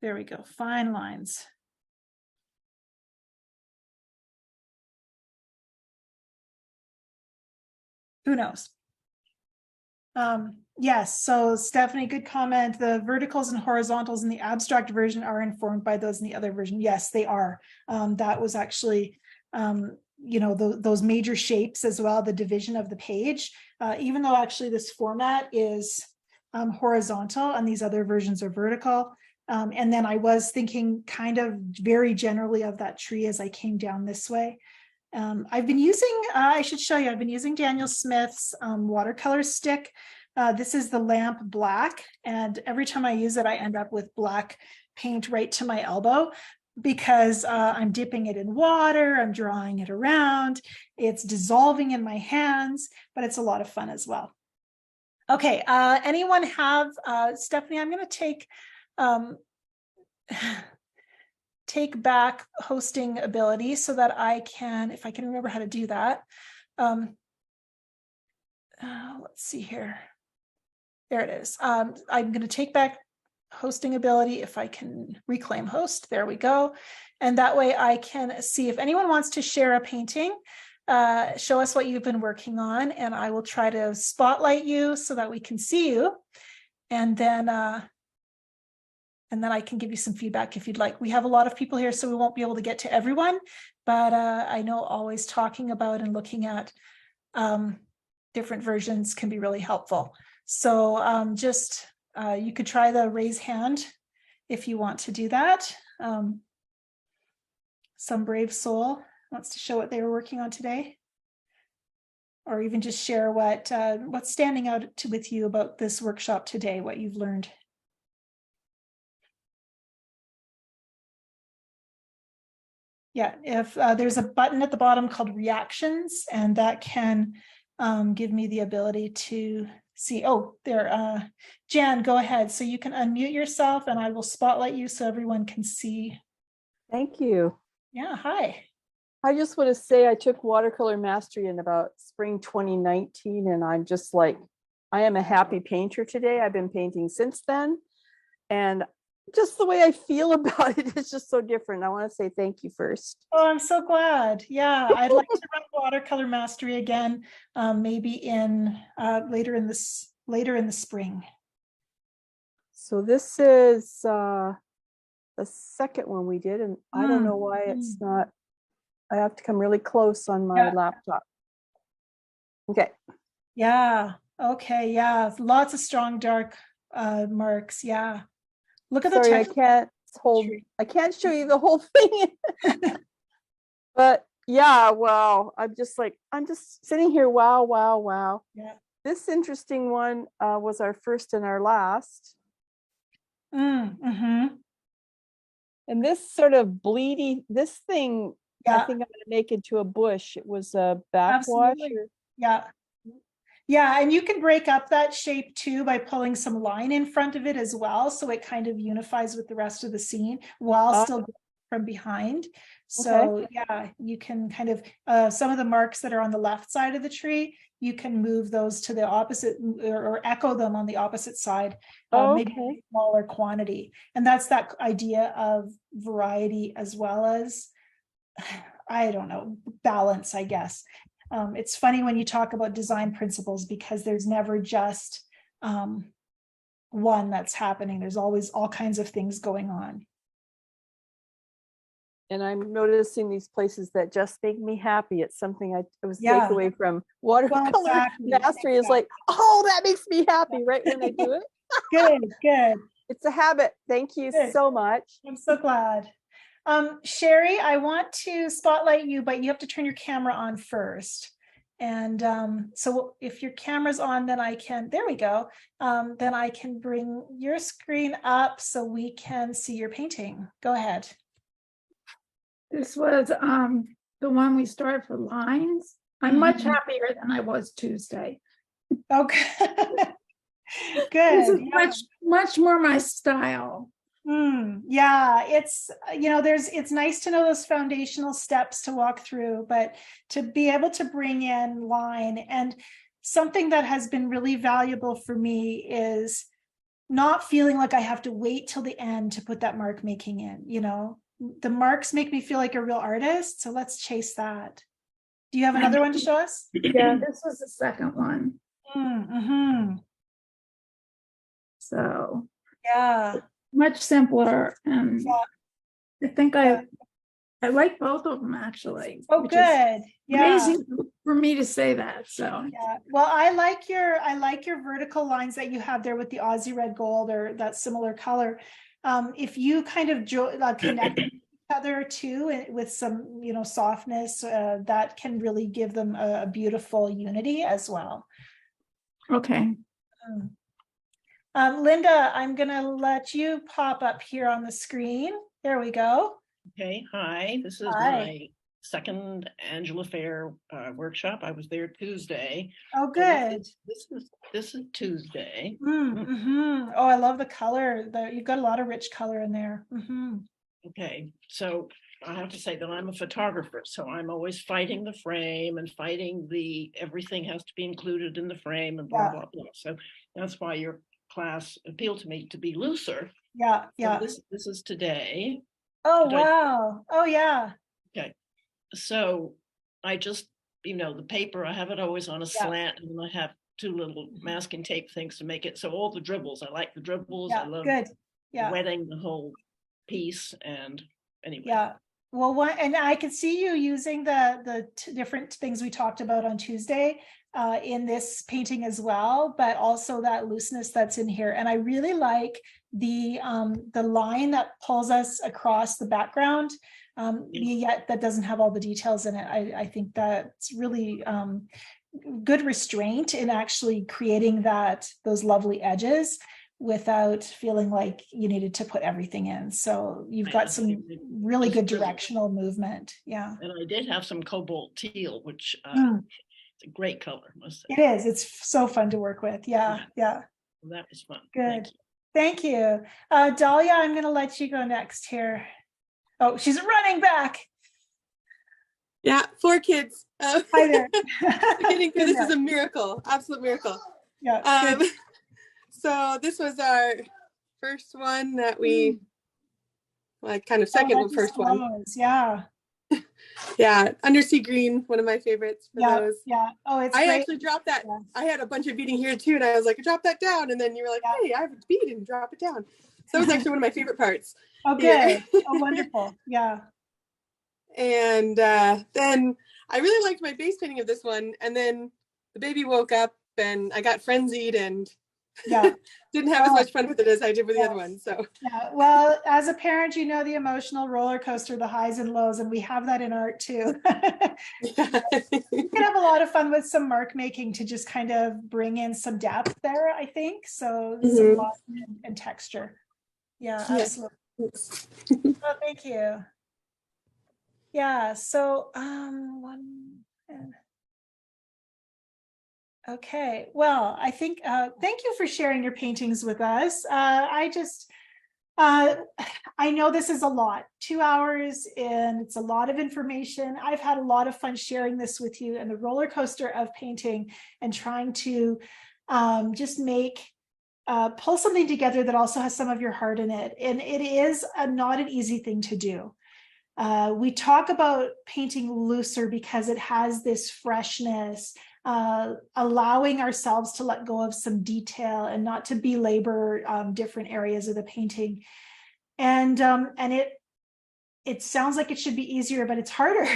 There we go, fine lines. Who knows? Yes, so Stephanie, good comment. The verticals and horizontals in the abstract version are informed by those in the other version. Yes, they are. That was actually, those major shapes as well, the division of the page, even though actually this format is horizontal and these other versions are vertical. And then I was thinking kind of very generally of that tree as I came down this way. I've been using, I should show you, I've been using Daniel Smith's watercolor stick. This is the lamp black, and every time I use it, I end up with black paint right to my elbow because I'm dipping it in water, I'm drawing it around, it's dissolving in my hands, but it's a lot of fun as well. Okay, anyone have, Stephanie, I'm going to take back hosting ability so that I can, if I can remember how to do that. Let's see here. There it is. I'm going to take back hosting ability if I can reclaim host. There we go. And that way I can see if anyone wants to share a painting, show us what you've been working on, and I will try to spotlight you so that we can see you. And then I can give you some feedback if you'd like. We have a lot of people here, so we won't be able to get to everyone, but I know always talking about and looking at different versions can be really helpful. So you could try the raise hand if you want to do that. Some brave soul wants to show what they were working on today, or even just share what's standing out with you about this workshop today, what you've learned. Yeah, if there's a button at the bottom called reactions, and that can give me the ability to see. Oh, there, Jan, go ahead. So you can unmute yourself and I will spotlight you so everyone can see. Thank you. Yeah, hi. I just want to say I took watercolor mastery in about spring 2019, and I'm just like, I am a happy painter today. I've been painting since then, and just the way I feel about it is just so different. I want to say thank you first. Oh, I'm so glad. Yeah, I'd like to run watercolor mastery again, maybe in later in the spring. So this is the second one we did, and I don't know why it's not. I have to come really close on my laptop. Okay. Yeah. Okay. Yeah. Lots of strong dark marks. Yeah. Look at the Sorry, texture. I can't show you the whole thing. But yeah, wow. I'm just sitting here. Wow, wow, wow. Yeah. This interesting one was our first and our last. Mm-hmm. And this sort of bleedy, this thing, I Yeah. think I'm going to make into a bush. It was a backwash. Absolutely. Yeah. Yeah, and you can break up that shape too by pulling some line in front of it as well. So it kind of unifies with the rest of the scene while still going from behind. Okay. So yeah, you can kind of, some of the marks that are on the left side of the tree, you can move those to the opposite or echo them on the opposite side, maybe in a smaller quantity. And that's that idea of variety as well as, I don't know, balance, I guess. It's funny when you talk about design principles because there's never just one that's happening. There's always all kinds of things going on. And I'm noticing these places that just make me happy. It's something I was Yeah. takeaway from watercolor exactly. mastery is like, oh, that makes me happy right when I do it. Good, good. It's a habit. Thank you Good. so much. I'm so glad. Sherry, I want to spotlight you, but you have to turn your camera on first. And so if your camera's on, then I can, there we go. Then I can bring your screen up so we can see your painting. Go ahead. This was the one we started for lines. I'm much happier than I was Tuesday. Okay. Good. This is much more my style. Yeah, it's, it's nice to know those foundational steps to walk through, but to be able to bring in line, and something that has been really valuable for me is not feeling like I have to wait till the end to put that mark making in. The marks make me feel like a real artist, so let's chase that. Do you have another one to show us? Yeah, this was the second one. So yeah, much simpler, and I think I like both of them actually. Oh, good. Amazing for me to say that. So yeah. Well, I like your vertical lines that you have there with the Aussie red gold or that similar color. If you kind of connect each other too with some, softness, that can really give them a beautiful unity as well. Okay. Linda, I'm going to let you pop up here on the screen. There we go. Okay, hi. This is my second Angela Fehr workshop. I was there Tuesday. Oh, good. This is Tuesday. Oh, I love the color. You've got a lot of rich color in there. Okay, so I have to say that I'm a photographer, so I'm always fighting the frame and fighting everything has to be included in the frame and blah, blah, blah. So that's why your class appealed to me to be looser. Yeah. So this is today. Oh, wow. Oh, yeah. Okay. So I just, the paper, I have it always on a slant, and I have two little masking tape things to make it. So all the dribbles, I like the dribbles. I love wetting the whole piece. And anyway. Yeah. Well, and I could see you using the different things we talked about on Tuesday in this painting as well, but also that looseness that's in here. And I really like the line that pulls us across the background, yet that doesn't have all the details in it. I think that's really good restraint in actually creating those lovely edges without feeling like you needed to put everything in. So you've got some really good directional movement. Yeah. And I did have some cobalt teal, which it's a great color, must say. It is. It's so fun to work with. Yeah. Well, that was fun. Good. Thank you. Dahlia, I'm going to let you go next here. Oh, she's running back. Yeah, 4 kids. Hi there. This is a miracle, absolute miracle. Yeah. So this was our first one that we, kind of second first one. Yeah. Yeah, undersea green, one of my favorites for those. Yeah. Oh, it's great. Actually dropped that. Yeah. I had a bunch of beading here too, and I was like, drop that down. And then you were like, hey, I have a bead and drop it down. So that was actually one of my favorite parts. Oh, good. Oh, wonderful. Yeah. And then I really liked my base painting of this one. And then the baby woke up and I got frenzied and Yeah. didn't have as much fun with it as I did with the other ones. So yeah, well, as a parent, you know the emotional roller coaster, the highs and lows, and we have that in art too. yeah. You can have a lot of fun with some mark making to just kind of bring in some depth there, I think. So some line and texture. Yeah, absolutely. Oh, thank you. Yeah, so okay, well, I think thank you for sharing your paintings with us. I know this is a lot, 2 hours, and it's a lot of information. I've had a lot of fun sharing this with you, and the roller coaster of painting and trying to just pull something together that also has some of your heart in it. And it is not an easy thing to do. We talk about painting looser because it has this freshness, allowing ourselves to let go of some detail and not to belabor different areas of the painting. And it sounds like it should be easier, but it's harder.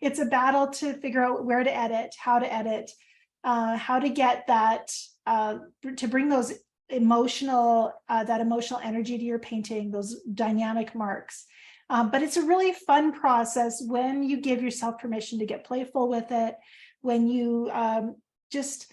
It's a battle to figure out where to edit, how to get that, to bring those that emotional energy to your painting, those dynamic marks. But it's a really fun process when you give yourself permission to get playful with it, when you just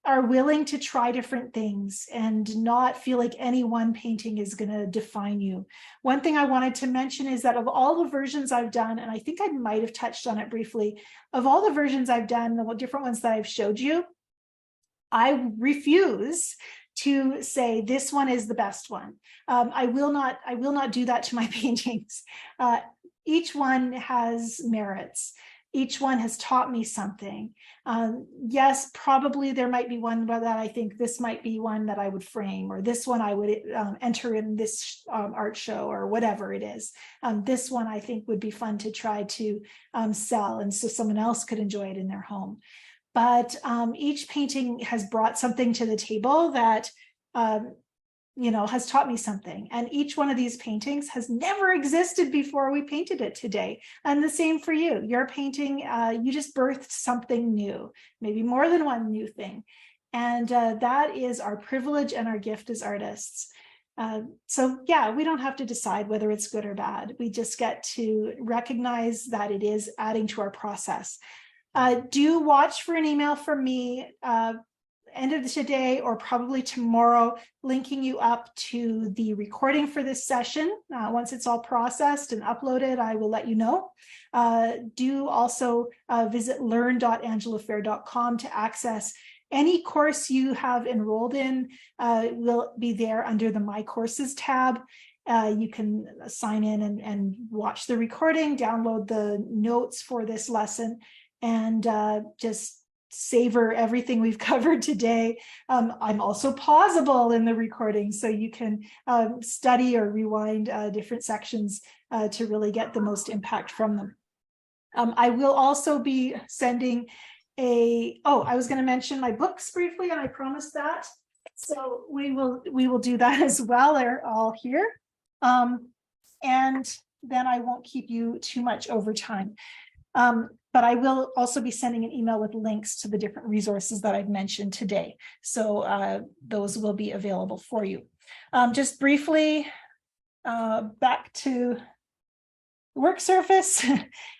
are willing to try different things and not feel like any one painting is going to define you. One thing I wanted to mention is that of all the versions I've done, and I think I might have touched on it briefly, of all the versions I've done, the different ones that I've showed you, I refuse to say this one is the best one. I will not do that to my paintings. Each one has merits. Each one has taught me something. Yes, probably there might be one that I think this might be one that I would frame, or this one I would enter in this art show, or whatever it is. This one I think would be fun to try to sell, and so someone else could enjoy it in their home. But each painting has brought something to the table that has taught me something. And each one of these paintings has never existed before we painted it today. And the same for you. Your painting, you just birthed something new, maybe more than one new thing. And that is our privilege and our gift as artists. So yeah, we don't have to decide whether it's good or bad. We just get to recognize that it is adding to our process. Do watch for an email from me end of today or probably tomorrow, linking you up to the recording for this session. Once it's all processed and uploaded, I will let you know. Do also visit learn.angelafehr.com to access any course you have enrolled in. Will be there under the My Courses tab. You can sign in and watch the recording, download the notes for this lesson, and just savor everything we've covered today. I'm also pausable in the recording, so you can study or rewind different sections to really get the most impact from them. I will also be sending I was going to mention my books briefly, and I promised that. So we will do that as well. They're all here. And then I won't keep you too much over time. But I will also be sending an email with links to the different resources that I've mentioned today. So those will be available for you. Just briefly, back to work surface.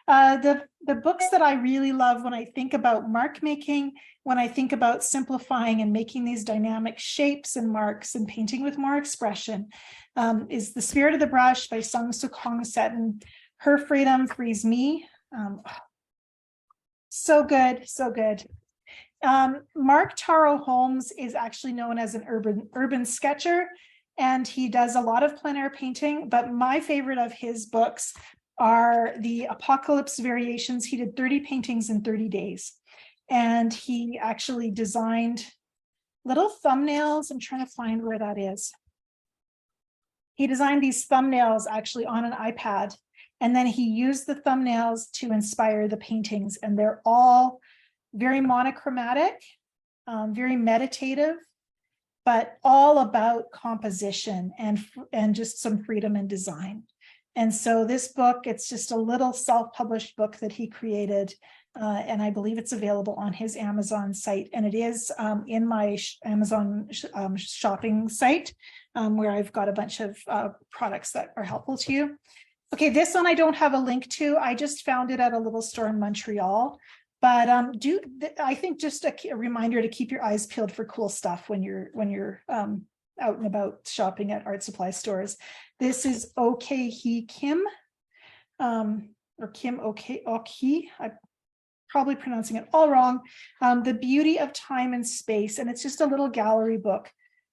The books that I really love when I think about mark making, when I think about simplifying and making these dynamic shapes and marks and painting with more expression, is The Spirit of the Brush by Sung Suk Hong Seton. Her Freedom Frees Me. So good, so good. Mark Taro Holmes is actually known as an urban sketcher, and he does a lot of plein air painting, but my favorite of his books are the Apocalypse Variations. He did 30 paintings in 30 days, and he actually designed little thumbnails. I'm trying to find where that is. He designed these thumbnails actually on an iPad, and then he used the thumbnails to inspire the paintings, and they're all very monochromatic, very meditative, but all about composition and just some freedom in design. And so this book, it's just a little self-published book that he created. And I believe it's available on his Amazon site, and it is in my Amazon shopping site, where I've got a bunch of products that are helpful to you. Okay, this one I don't have a link to. I just found it at a little store in Montreal. But I think just a reminder to keep your eyes peeled for cool stuff when you're out and about shopping at art supply stores. This is OK He Kim, or Kim OK Oki. I'm probably pronouncing it all wrong. The Beauty of Time and Space, and it's just a little gallery book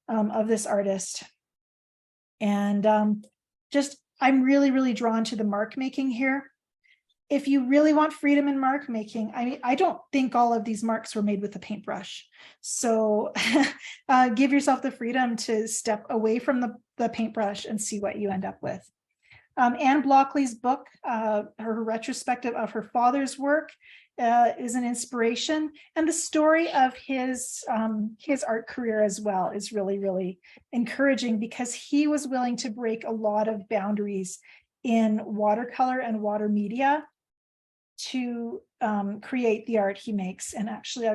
of this artist. And I'm really, really drawn to the mark making here. If you really want freedom in mark making, I mean, I don't think all of these marks were made with a paintbrush. So give yourself the freedom to step away from the paintbrush and see what you end up with. Anne Blockley's book, her retrospective of her father's work, is an inspiration, and the story of his art career as well is really, really encouraging, because he was willing to break a lot of boundaries in watercolor and water media to create the art he makes. And actually,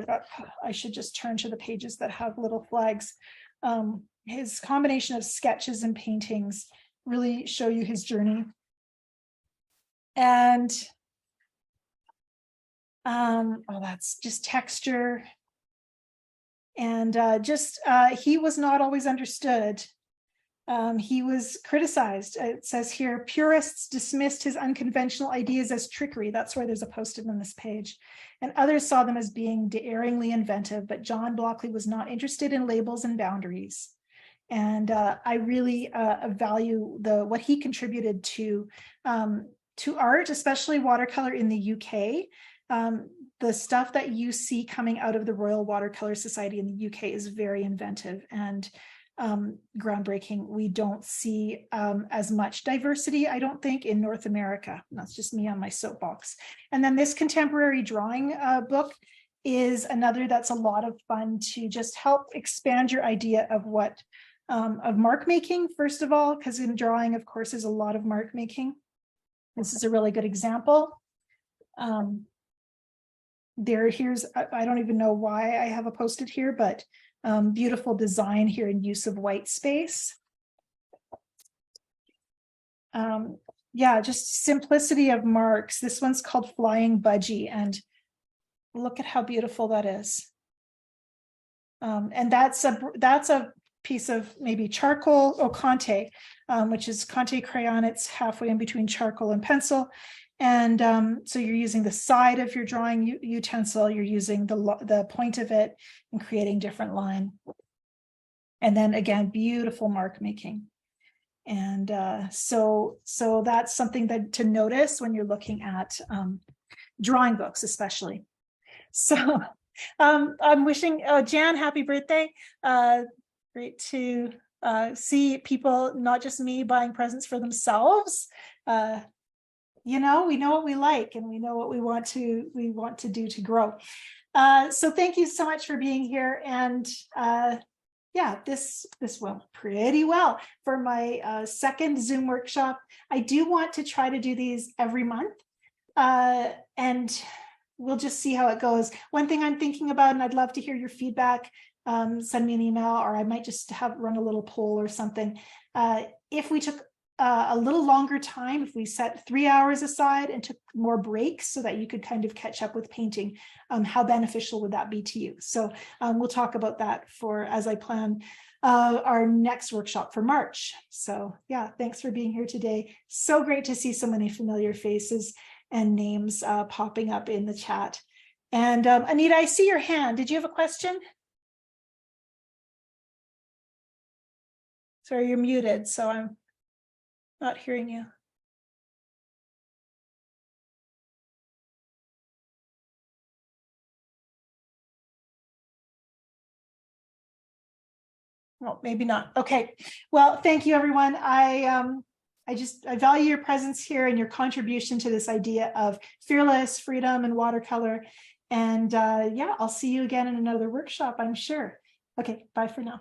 I should just turn to the pages that have little flags. His combination of sketches and paintings really show you his journey. And that's just texture. And he was not always understood. He was criticized. It says here, purists dismissed his unconventional ideas as trickery. That's why there's a post-it on this page. And others saw them as being daringly inventive, but John Blockley was not interested in labels and boundaries. And I really value what he contributed to art, especially watercolor in the UK. The stuff that you see coming out of the Royal Watercolor Society in the UK is very inventive and groundbreaking. We don't see as much diversity, I don't think, in North America. That's just me on my soapbox. And then this contemporary drawing book is another that's a lot of fun to just help expand your idea of what of mark making, first of all, because in drawing, of course, is a lot of mark making. This is a really good example. Here's, I don't even know why I have a post-it here, but beautiful design here in use of white space. Yeah, just simplicity of marks. This one's called Flying Budgie, and look at how beautiful that is. And that's a piece of maybe charcoal or Conte, which is Conte crayon. It's halfway in between charcoal and pencil. And so you're using the side of your drawing utensil, you're using the point of it and creating different line. And then again, beautiful mark making. And so that's something that to notice when you're looking at drawing books, especially. So I'm wishing Jan, happy birthday. Great to see people, not just me, buying presents for themselves. You know, we know what we like and we know what we want to do to grow. So thank you so much for being here. And yeah, this went pretty well for my second Zoom workshop. I do want to try to do these every month, and we'll just see how it goes. One thing I'm thinking about, and I'd love to hear your feedback, send me an email, or I might just run a little poll or something. If we took a little longer time, if we set 3 hours aside and took more breaks so that you could kind of catch up with painting, how beneficial would that be to you? So we'll talk about that as I plan our next workshop for March. So yeah, thanks for being here today. So great to see so many familiar faces and names popping up in the chat. And Anita, I see your hand. Did you have a question? Sorry, you're muted, so I'm not hearing you. Well, maybe not. Okay. Well, thank you, everyone. I value your presence here and your contribution to this idea of fearless freedom and watercolor. And yeah, I'll see you again in another workshop, I'm sure. Okay, bye for now.